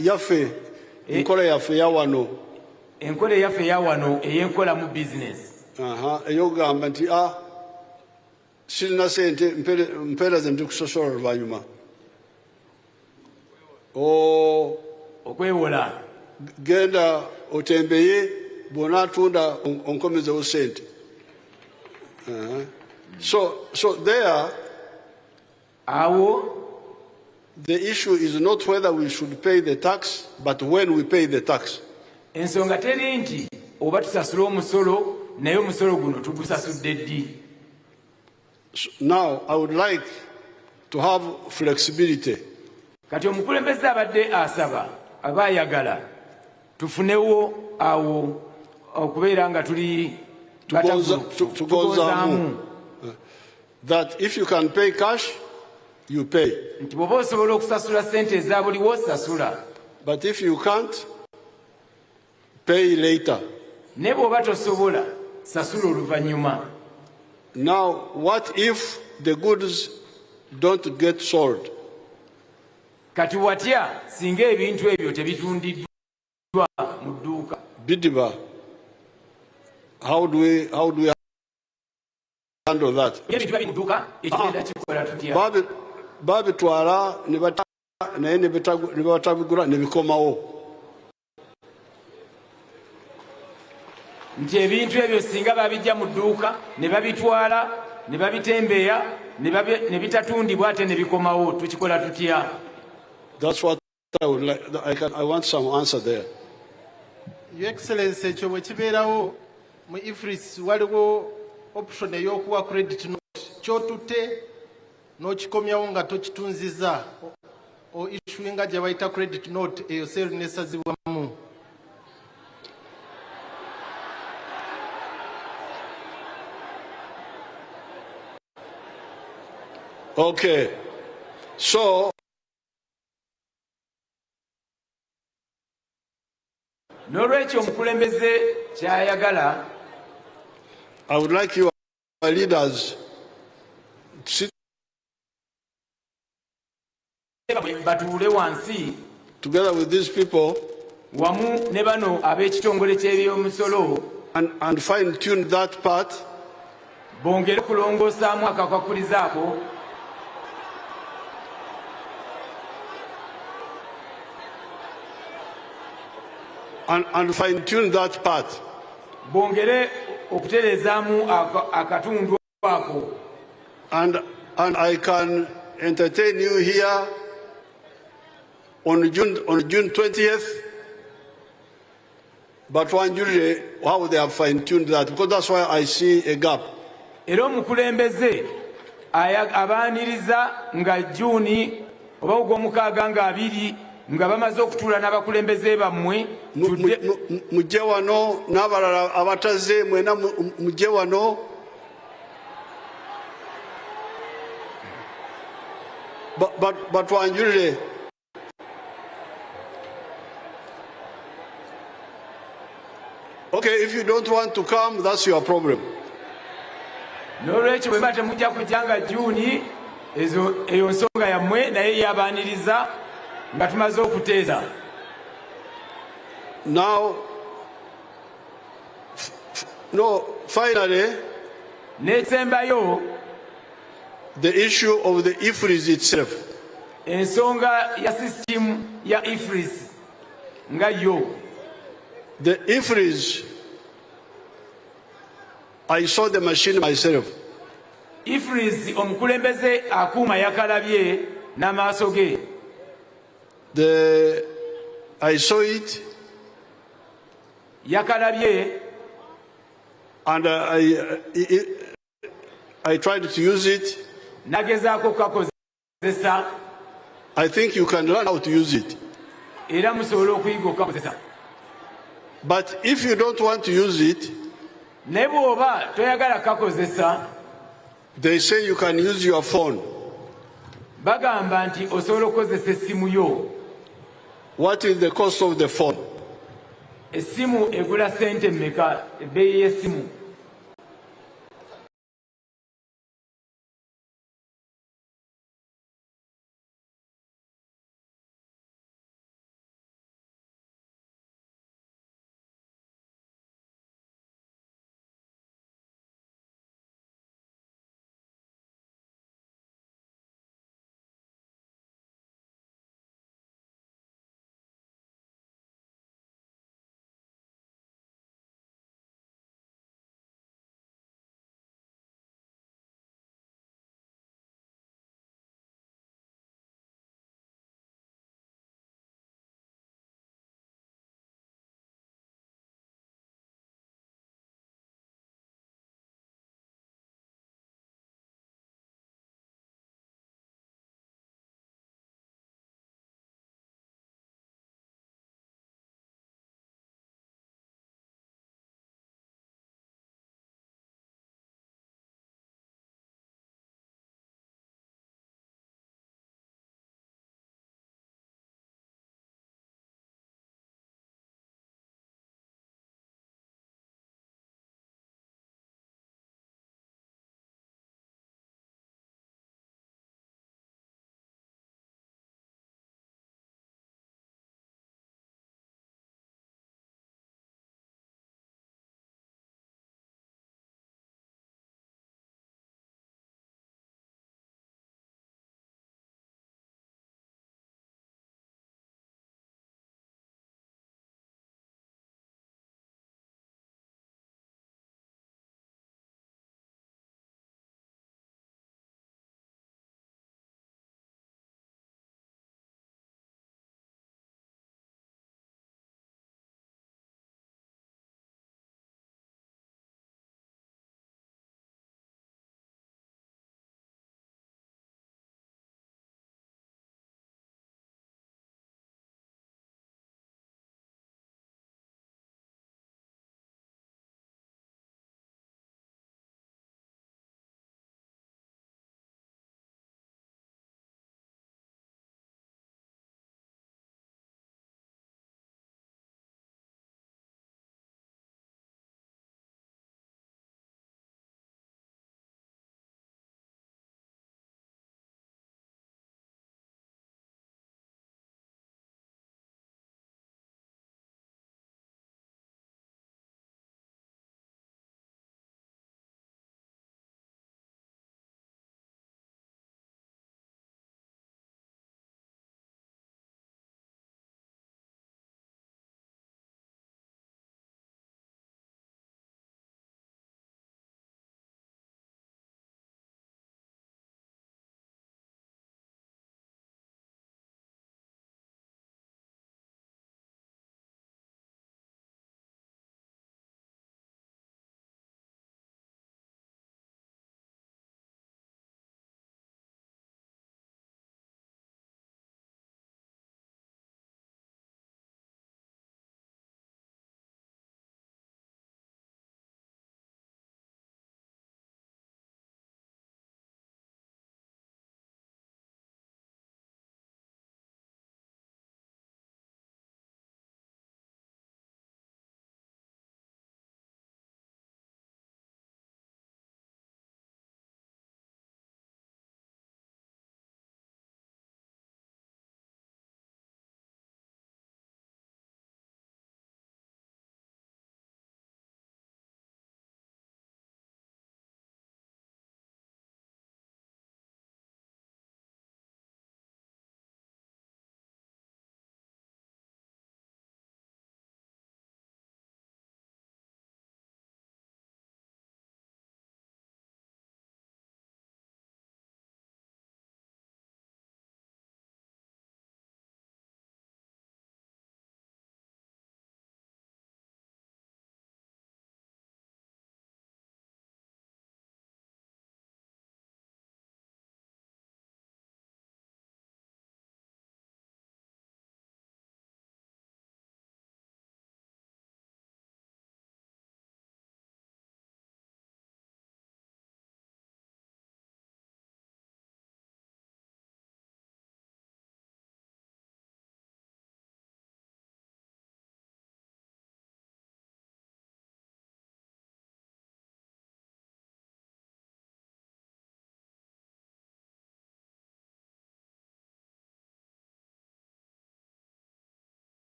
yaffe enkola yaffe ya wano. Enkola yaffe ya wano ey'enkola mu bizinesi. Ey'okugamba nti sirina sente mpeera ze ndi kusosola oluvannyuma. Okwewola. Genda otembeye bw'onaatunda onkomezewo sente. So there, the issue is not whether we should pay the tax, but when we pay the tax. Ensonga teri nti oba tusasula omusolo naye omusolo guno tugusasudde ddi. Now I would like to have flexibility. Kati omukulembeze abadde asaba abayagala tufunewo awo okubeera nga tuli tugozaamu. That if you can pay cash, you pay. Nti bw'oba osobola okusasula sente eza buliwo sasula. But if you can't, pay later. Ne bw'oba tosobola sasula oluvannyuma. Now, what if the goods don't get sold? Kati watya singa ebintu ebyo tebitundiddwa mu dduuka. Bidiba, how do we handle that? Ebintu biri mu dduuka ekigenda kikola tutya? Babitwala naye ne batabigula ne bikomawo. Nti ebintu ebyo singa babijja mu dduuka ne babitwala ne babitembeya ne bitatundibwa ate ne bikomawo tukikola tutya? That's what I would like. I want some answer there. Your Excellency, ekyo bwe kibeerawo mu IFRIS waliwo option ey'okuwa credit note ky'otutte n'okikomyawo nga tokitunziza o issuinga gye bayita credit note eyo seeru n'esazibwamu. Okay, so N'olwekyo omukulembeze ky'ayagala, I would like you leaders to sit batuule wansi together with these people wamu ne bano ab'ekitongole ky'ebyomusolo and fine tune that part. bongere kulongoosaamu akakwakuliza ako and fine tune that part. bongere okutereezaamu akatundu ako. And I can entertain you here on June 20th. But one usually how they have fine tuned that, because that's why I see a gap. Era omukulembeze abaaniriza nga Juni oba ogw'omukaaga nga 2 nga bamaze okutuula n'abakulembeze bammwe mujje wano n'abalala abataze mwena mujje wano but wanjulire okay, if you don't want to come, that's your problem. N'olwekyo bwe mba temujja kujja nga Juni eyo nsonga yammwe naye yabaaniriza nga tumaze okuteeza. Now, no, finally, the issue of the IFRIS itself. ensonga ya system ya IFRIS nga yo. The IFRIS, I saw the machine myself. IFRIS omukulembeze akuuma yakalabye n'amaaso ge. I saw it. Yakalabye. And I tried to use it. Nagezaako kakozesa. I think you can learn how to use it. Era musobola okuyiga okukakozesa. But if you don't want to use it, ne bw'oba toyagala kakozesa, they say you can use your phone. Bagamba nti osobola okukozesa essimu yo. What is the cost of the phone? Essimu egula sente mmeka? Ebbeeyi y'essimu.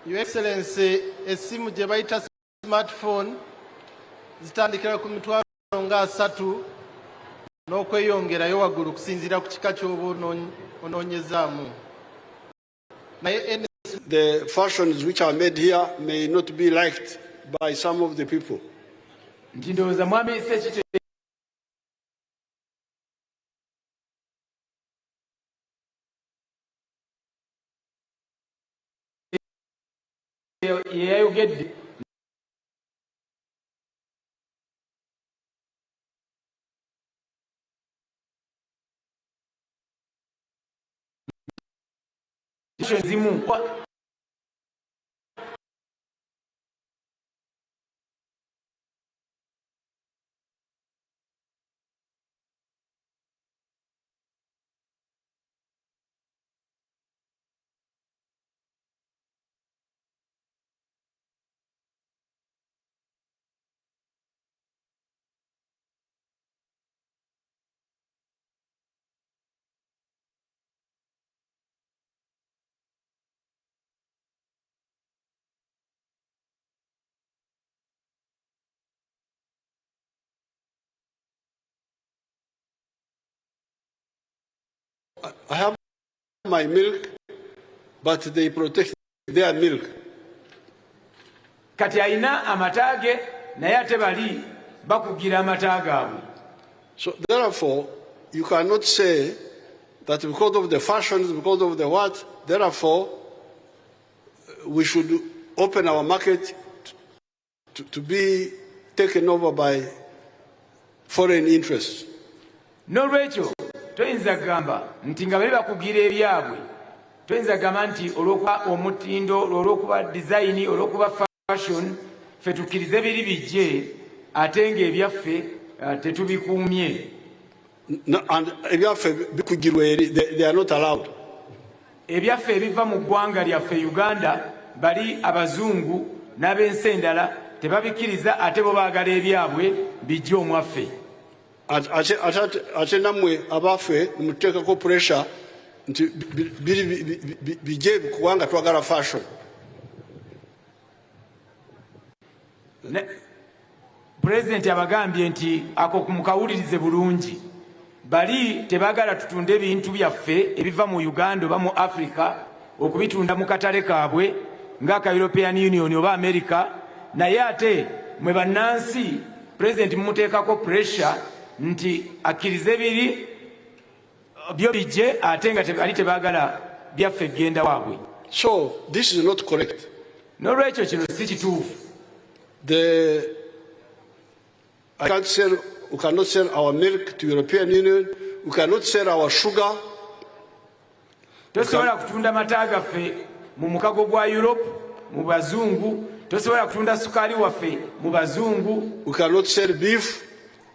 Your Excellency, esimu gye bayita smartphone zitandikira ku mitwalo nga 3 n'okweyongerayo waggulu okusinziira ku kika ky'oba onoonyezaamu. The fashions which are made here may not be liked by some of the people. Yeyogeza zimu I have my milk, but they protect their milk. Kati aina amatage naye ate bali bakugira amataga abo. So therefore, you cannot say that because of the fashions, because of the what, therefore, we should open our market to be taken over by foreign interests. N'olwekyo toyinza gamba nti nga bali bakugira ebyabwe, toyinza gamba nti olw'okuba omutindo, olw'okuba design, olw'okuba fashion, ffe tukkirize biri bijje ate ng'ebyaffe tetubikuumye. And ebyaffe bikugirwa eri, they are not allowed. Ebyaffe ebiva mu ggwanga lyaffe Uganda bali abazungu n'ab'ensi endala tebabikkiriza, ate bo baagala ebyabwe bijje omwaffe. Ate namwe abaffe muteekako pressure nti bijje kubanga twagala fashion. President abagambye nti ako kumukawulirize bulungi, bali tebaagala tutunde ebintu byaffe ebiva mu Uganda oba mu Africa okubitunda mu katale kaabwe ng'aka European Union oba America, naye ate mwe bannansi President mumuteekako pressure nti akkirize biri byo bijje ate nga bali tebaagala byaffe genda waabwe. So this is not correct. N'olwekyo kino si kituufu. We cannot sell our milk to European Union. We cannot sell our sugar. Tosobola kutunda mata gaffe mu mukago gwa Europe mu bazungu. Tosobola kutunda sukali waffe mu bazungu. We cannot sell beef.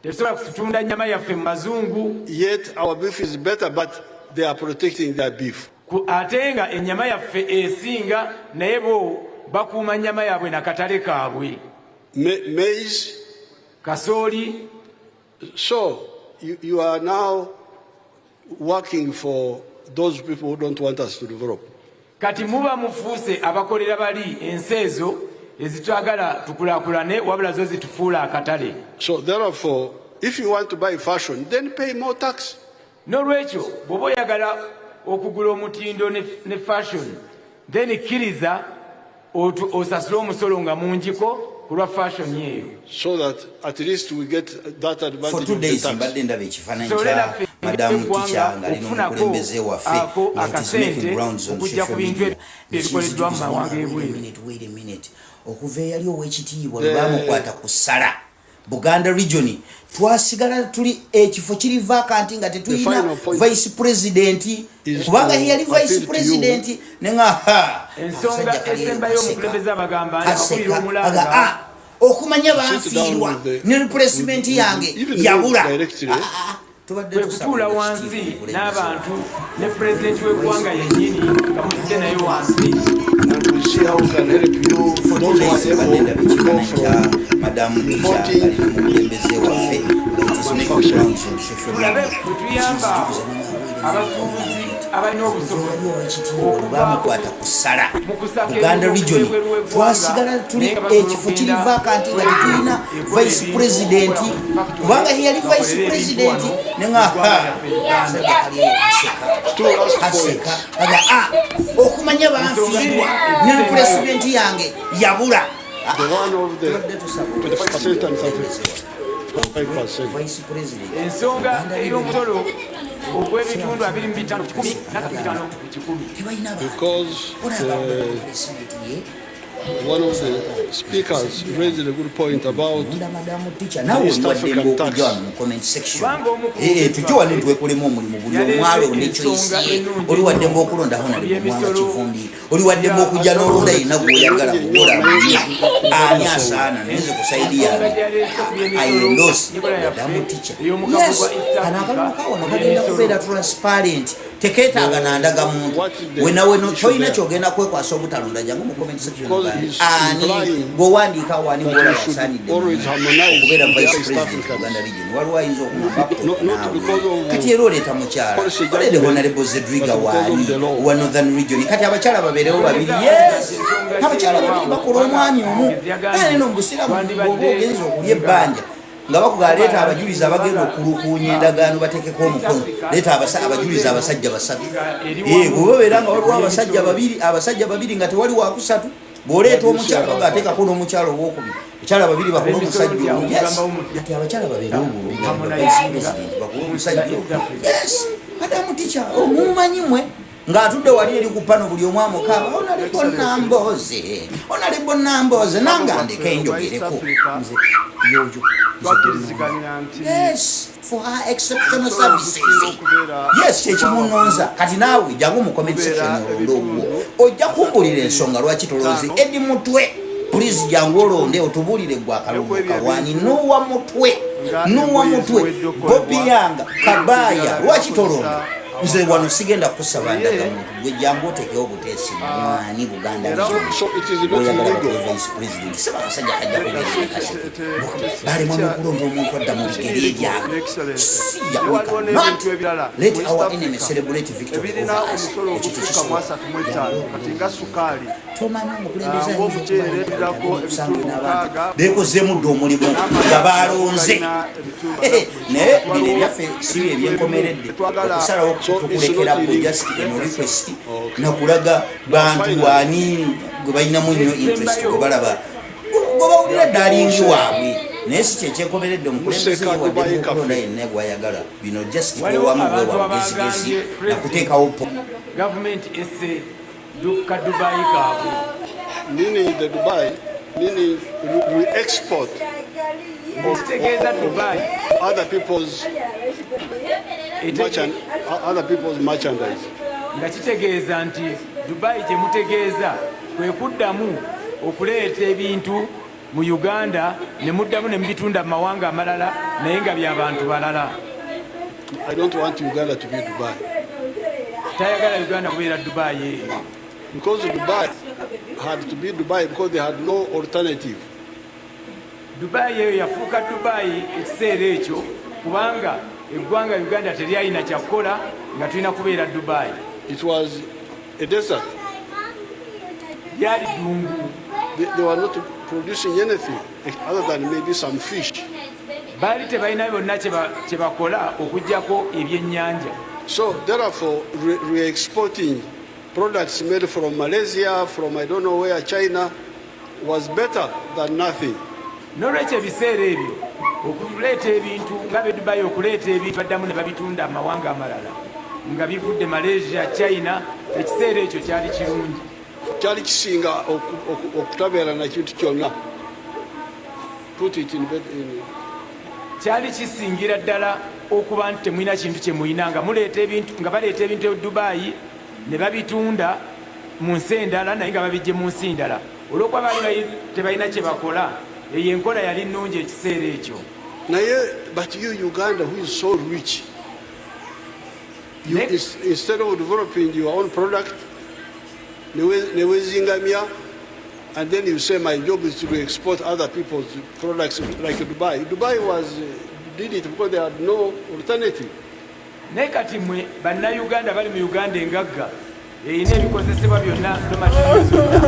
Tosobola kutunda nyama yaffe mu bazungu. Yet our beef is better, but they are protecting their beef. Ate nga ennyama yaffe esinga naye bo bakuuma nnyama yaabwe na katale kaabwe. Maize. Kasooli. So you are now working for those people who don't want us to develop. Kati muba mufuuse abakolera bali ensi ezo ezitwagala tukulaakulane wabula zo zitufuula akatale. So therefore, if you want to buy fashion, then pay more tax. N'olwekyo bw'oba oyagala okugula omutindo ne fashion, then kkiriza osasule omusolo nga mungiko kulwa fashion yeyo. So that at least we get that advantage. For 2 days mbadde ndaba ekifaananyi kya Madam Teacher nga ali n'omukulembeze waffe nga it is making rounds on social media. Wait a minute. Okuva eyali ow'ekitiibwa bwe baamukwata ku ssala Buganda region twasigala tuli ekifo kiri vacant nga tetulina vice president kubanga yali vice president nenga ensonga esembayo omukulembeze abagamba akulira omulanga okumanya banfiirwa ne replacement yange yabula tutuula wansi n'abantu ne president w'eggwanga yennyini nga mutudde naye wansi. Madam Teacher ali n'omukulembeze waffe nga it is making rounds on social media. Tulabe bwe tuyamba abasuubuzi abalina obusobozi bamukwata kusala Buganda region twasigala tuli ekifo kiri vacant nga tulina vice president kubanga yali vice president nenga aseka aga okumanya banfiirwa ne president yange yabula The one of the 25% and 5%. vice president ensonga ey'omusolo ogw'ebitundu 25 kikumi n'akabitano kikumi Because one of the speakers raised a good point about East African tax. tukiwa nitwekulemu omulimu buli omwalo nekyoyisiye oli waddemba okulondaho nalimumwanga kivumbi oli waddemba okujja n'olunda yina gweoyagala kukola muye ani asaana nayinza kusaidi yange ayendosi adamu tica yes kano akalimu kawono kagenda kubeera transparent teketaaga nandaga muntu wenaweno toyina kyogenda kwekwasa obutalonda jangu mu comment section ani bwewandiika wani bwola basaanidde okubeera vice president Uganda region waliwo ayinza okumaba kati era oleeta mukyala olede honorable Zedriga waali wa northern region kati abakyala babeerewo babiri yes abakyala babiri bakola omwami omu neno mubusiramu bwoba ogenza okulya ebbanja nga bakugala leeta abajulizi abagenda okulukuunya endagaano bateekeko omukono leeta abajulizi abasajja basatu bw'oba obeera nga waliwo abasajja babiri nga tewali wakusatu bw'oleeta omukyala bagaateekako n'omukyala owokubiri abakyala babiri bakola omusajja omu kati abakyala babeerewo bakola omusajja yes adamu tica omumanyi mwe ng'atudde wali eri ku pano buli omu amukaaba onalebo namboze nanga ndeka enjogereko nze yoyo yes for her exceptional services yes kyekimunonza kati naawe jangu mu comment section olondogwo ojja kumbulira ensonga lwaki tolonze edi mutwe please jangu olonde otubulire gwa kalungu kawani nuwa mutwe Bobi yanga kabaya lwaki tolonda nze wano sigenda kusaba ndaga muntu gwe jangu otekewo buteesi mwani Buganda oyagala vice president seba kasajja kajja kubeera kasete bali mwana okulonda omuntu adda mu bigere ebyange siya let our enemy celebrate victory over us ekyo tomanyi omukulembeze bekozeemu dda omulimu nga balonze naye bino ebyaffe si bye ebyenkomeredde okusalawo tukulekera just eno request nakulaga bantu wani gwe balinamu nnyo interest gwe balaba gwe bawulira ddalingi waabwe naye si kyekyekomeredde omukulembeze waddeokulonda yenna gwayagala bino just kwewamu bwewabugezigezi nakuteekawo gavumenti esse ka Dubai kaabwe Meaning the Dubai, meaning we export other people's merchandise. Nga kitegeeza nti Dubai gye mutegeeza kwe kuddamu okuleeta ebintu mu Uganda ne muddamu ne mubitunda mu mawanga amalala naye nga by'abantu balala. I don't want Uganda to be Dubai. Tayagala Uganda kubeera Dubai. Because Dubai had to be Dubai because they had no alternative. Dubai eyo yafuuka Dubai ekiseera ekyo kubanga eggwanga Uganda teryalina kyakukola nga tulina kubeera Dubai. It was a desert. Yali ddungu. They were not producing anything other than maybe some fish. Baali tebalina byonna kye bakola okuggyako ebyennyanja. So therefore re-exporting products made from Malaysia, from I don't know where, China, was better than nothing. N'olwekyo ebiseera ebyo okuleeta ebintu nga be Dubai okuleeta ebintu baddamu ne babitunda amawanga amalala nga bivudde Malaysia, China, ekiseera ekyo kyali kirungi. Kyali kisinga okutabeera na kintu kyonna. Put it in kyali kisingira ddala okuba nti temulina kintu kye mulina nga muleeta ebintu nga baleeta ebintu e Dubai ne babitunda mu nsi endala naye nga babijje mu nsi ndala olw'okuba baali tebalina kye bakola eyo enkola yali nnungi ekiseera ekyo. Naye but you Uganda who is so rich, you instead of developing your own product ne wezingamya and then you say my job is to export other people's products like Dubai. Dubai did it because they had no alternative. naye kati mmwe bannayuganda bali mu Uganda engagga erina ebikozesebwa byonna n'amateriyo zonna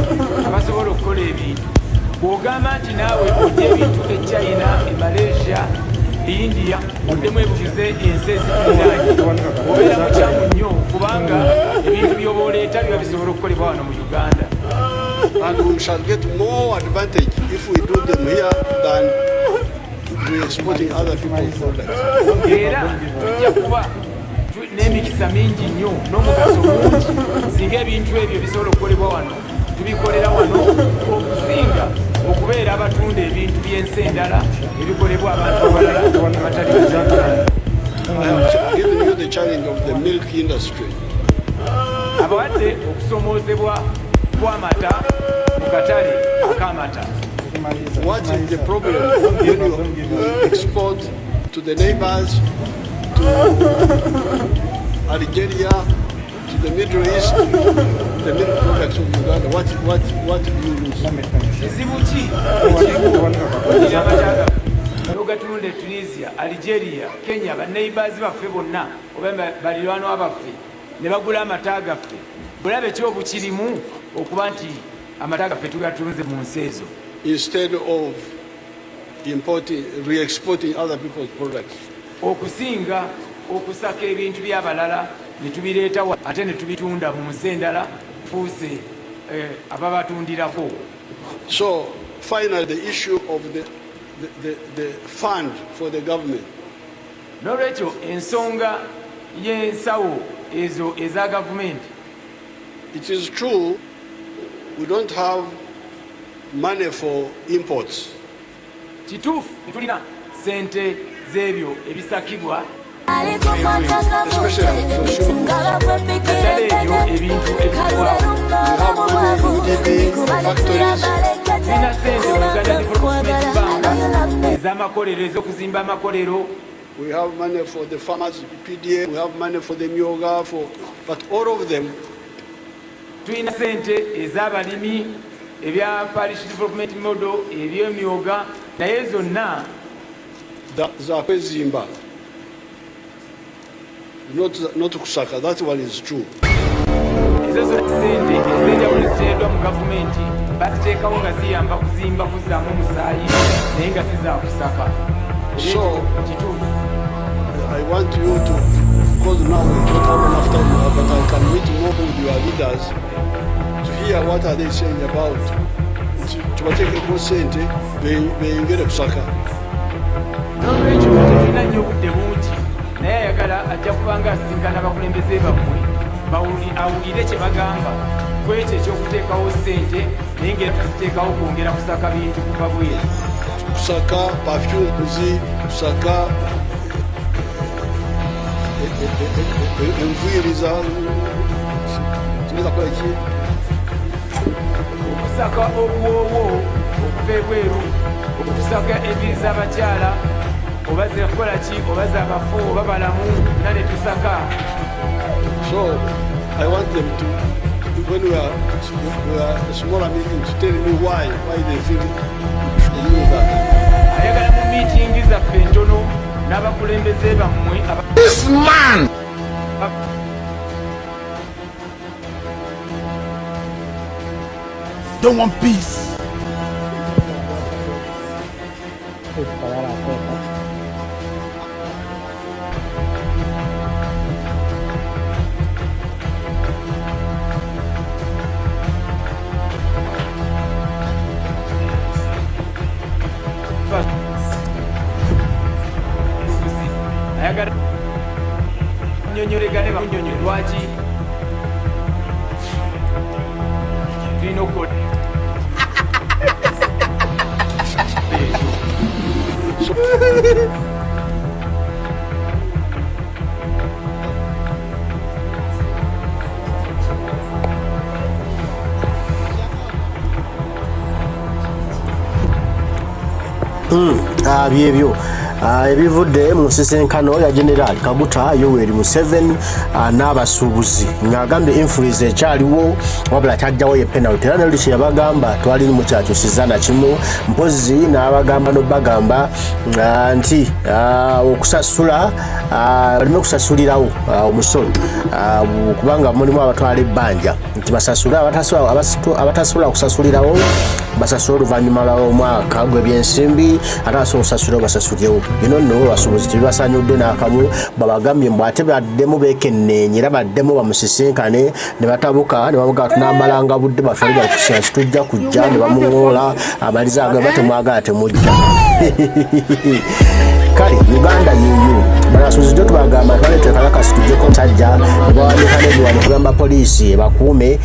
abasobola okukola ebintu bw'ogamba nti naawe ojja ebintu e China, e Malaysia, e India oddemu ebukize ensi ezitulinaanye obeera mukyamu nnyo kubanga ebintu by'oba oleeta biba bisobola okukolebwa wano mu Uganda. And we shall get more advantage if we do them here than we exporting other people's products. Era tujja kuba n'emikisa mingi nnyo n'omugaso mungi singa ebintu ebyo bisobola okukolebwa wano tubikolera wano okusinga okubeera abatunda ebintu by'ensi endala ebikolebwa abantu abalala abatali bazaagala. I have given you the challenge of the milk industry. Abawadde okusomoozebwa kw'amata mu katale ak'amata. What is the problem when you export to the neighbors, to Algeria, to the Middle East, the milk products of Uganda? What do you lose? Kizibu ki ekiriwo okugira amata ogatunda Tunisia, Algeria, Kenya, banneighbours baffe bonna oba baliraanwa baffe ne bagula amata gaffe bulabe ki obukirimu okuba nti amata gaffe tugatunze mu nsi ezo instead of re-exporting other people's products. Okusinga okusaka ebintu by'abalala ne tubireeta ate ne tubitunda mu nsi endala fuuse ababatundirako. So finally the issue of the fund for the government. N'olwekyo ensonga y'ensawo ezo eza gavumenti. It is true we don't have money for imports. Kituufu tulina sente z'ebyo ebisakibwa especially naddala ebyo ebintu ebikwa tulina sente mu Uganda Development Bank ez'amakolero ez'okuzimba amakolero. We have money for the farmers PDA, we have money for the myoga, but all of them tulina sente ez'abalimi ebya parish development model eby'emyoga naye zonna za kwezimba, not kusaka. That one is true. ezo zonna sente ez'enjawulo ziteereddwa mu gavumenti baziteekawo nga ziyamba kuzimba kuzzaamu omusaayi naye nga si za kusaka. So kituufu. I want you to, because now we don't have enough time, but I can meet more with your leaders to hear what are they saying about tubateekeko sente beyongere kusaka. N'olwekyo tetulina nnyo obudde bungi naye ayagala ajja kubanga asisinkana abakulembeze bammwe awulire kye bagamba ku ekyo ekyokuteekawo sente naye ngera tuziteekawo kwongera kusaka bintu kuva bweru. Kusaka perfumes, kusaka enviiri za tunaweza kola ki? Okusaka obuwoowo okuva ebweru, okusaka enviiri z'abakyala oba zikola ki oba z'abafu oba balamu na ne tusaka. So I want them to, when we are a smaller meeting, to tell me why they feel should do that. Ayagala mu meeting zaffe entono n'abakulembeze bammwe. This man! Don't want peace. Ayagala nnyonnyolegane bakunnyonnyo lwaki tulina okukola byebyo ebivudde mu nsisinkano ya General Kaguta Yoweri Museveni n'Abasubuzi ng'agambye influence ekyaliwo wabula tajjawo ye penalty era ne Byagamba twali mu kyakyusiza na kimu mpozi n'abagamba no bagamba nti okusasula balime okusasulirawo omusolo kubanga mulimu abatwala ebbanja nti basasula abatasula okusasulirawo basasula oluvannyuma lw'omwaka gw'ebyensimbi ate asobola okusasula basasulyewo bino nno Abasubuzi tebibasanyudde n'akamu babagambye mbu ate baddemu beekenneenye era baddemu bamusisinkane ne batabuka ne bamugaa tunambalanga budde baffe tujja kujja ne bamuŋoola amaliza agamba temwagala temujja kale Uganda yeeyo Abasubuzi jo tubagamba twaleeta kalakasi tujjeko sajja ne bawandiika n'ebiwandiiko kugamba poliisi ebakuume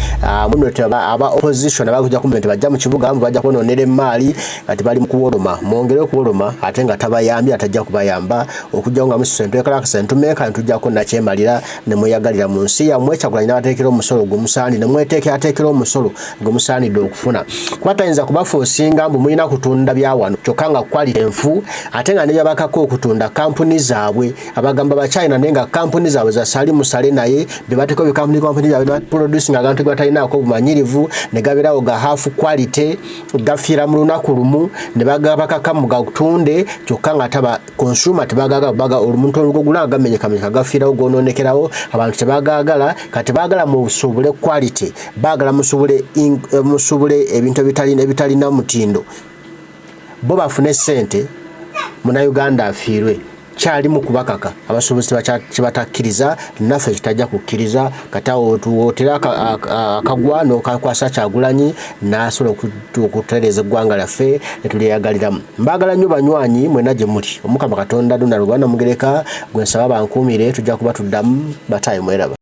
muno aba opposition abakujja kumenya nti bajja mu kibuga bajja kwonoonera emmaali kati bali mu kuwoloma mwongere okuwoloma ate nga tabayambye atajja kubayamba okujja nga musente kalakasi ntumeka ntujjako nakyemalira ne mweyagalira mu nsi yammwe Kyagulanyi n'abateekera omusolo gumusaani ne mweteekera omusolo gumusaanidde okufuna kuba tayinza kubafoosinga mbu mulina kutunda byawano kyokka nga quality enfu ate nga ne byabakako okutunda kampuni zaabwe abagamba ba China nenga kampuni zaabwe zasali musale naye bebateko bi kampuni zaabwe na producing agantu batalinaako bumanyirivu ne gabirawo ga half quality gafira mu lunaku lumu ne bagabakaka mu gatunde kyokka nga taba consumer tebagaga baga omuntu olugugula agamenyeka gafirawo gononekerawo abantu tebagagala kati bagala mu busubule quality bagala musubule ebintu bitalina mutindo bo bafune sente muna Uganda afiirwe kyali mu kubakaka Abasubuzi kibatakkiriza naffe kitajja kukkiriza katawo tuwotera akagwa n'okakwasa Kyagulanyi n'asobola okutereeza eggwanga lyaffe ne tulyeyagaliramu mbagala nnyo banywanyi mwena gye muli Omukama Katonda Donna Ruganda Mugereka gwe nsaba bankuumire tujja kuba tuddamu batayi mweraba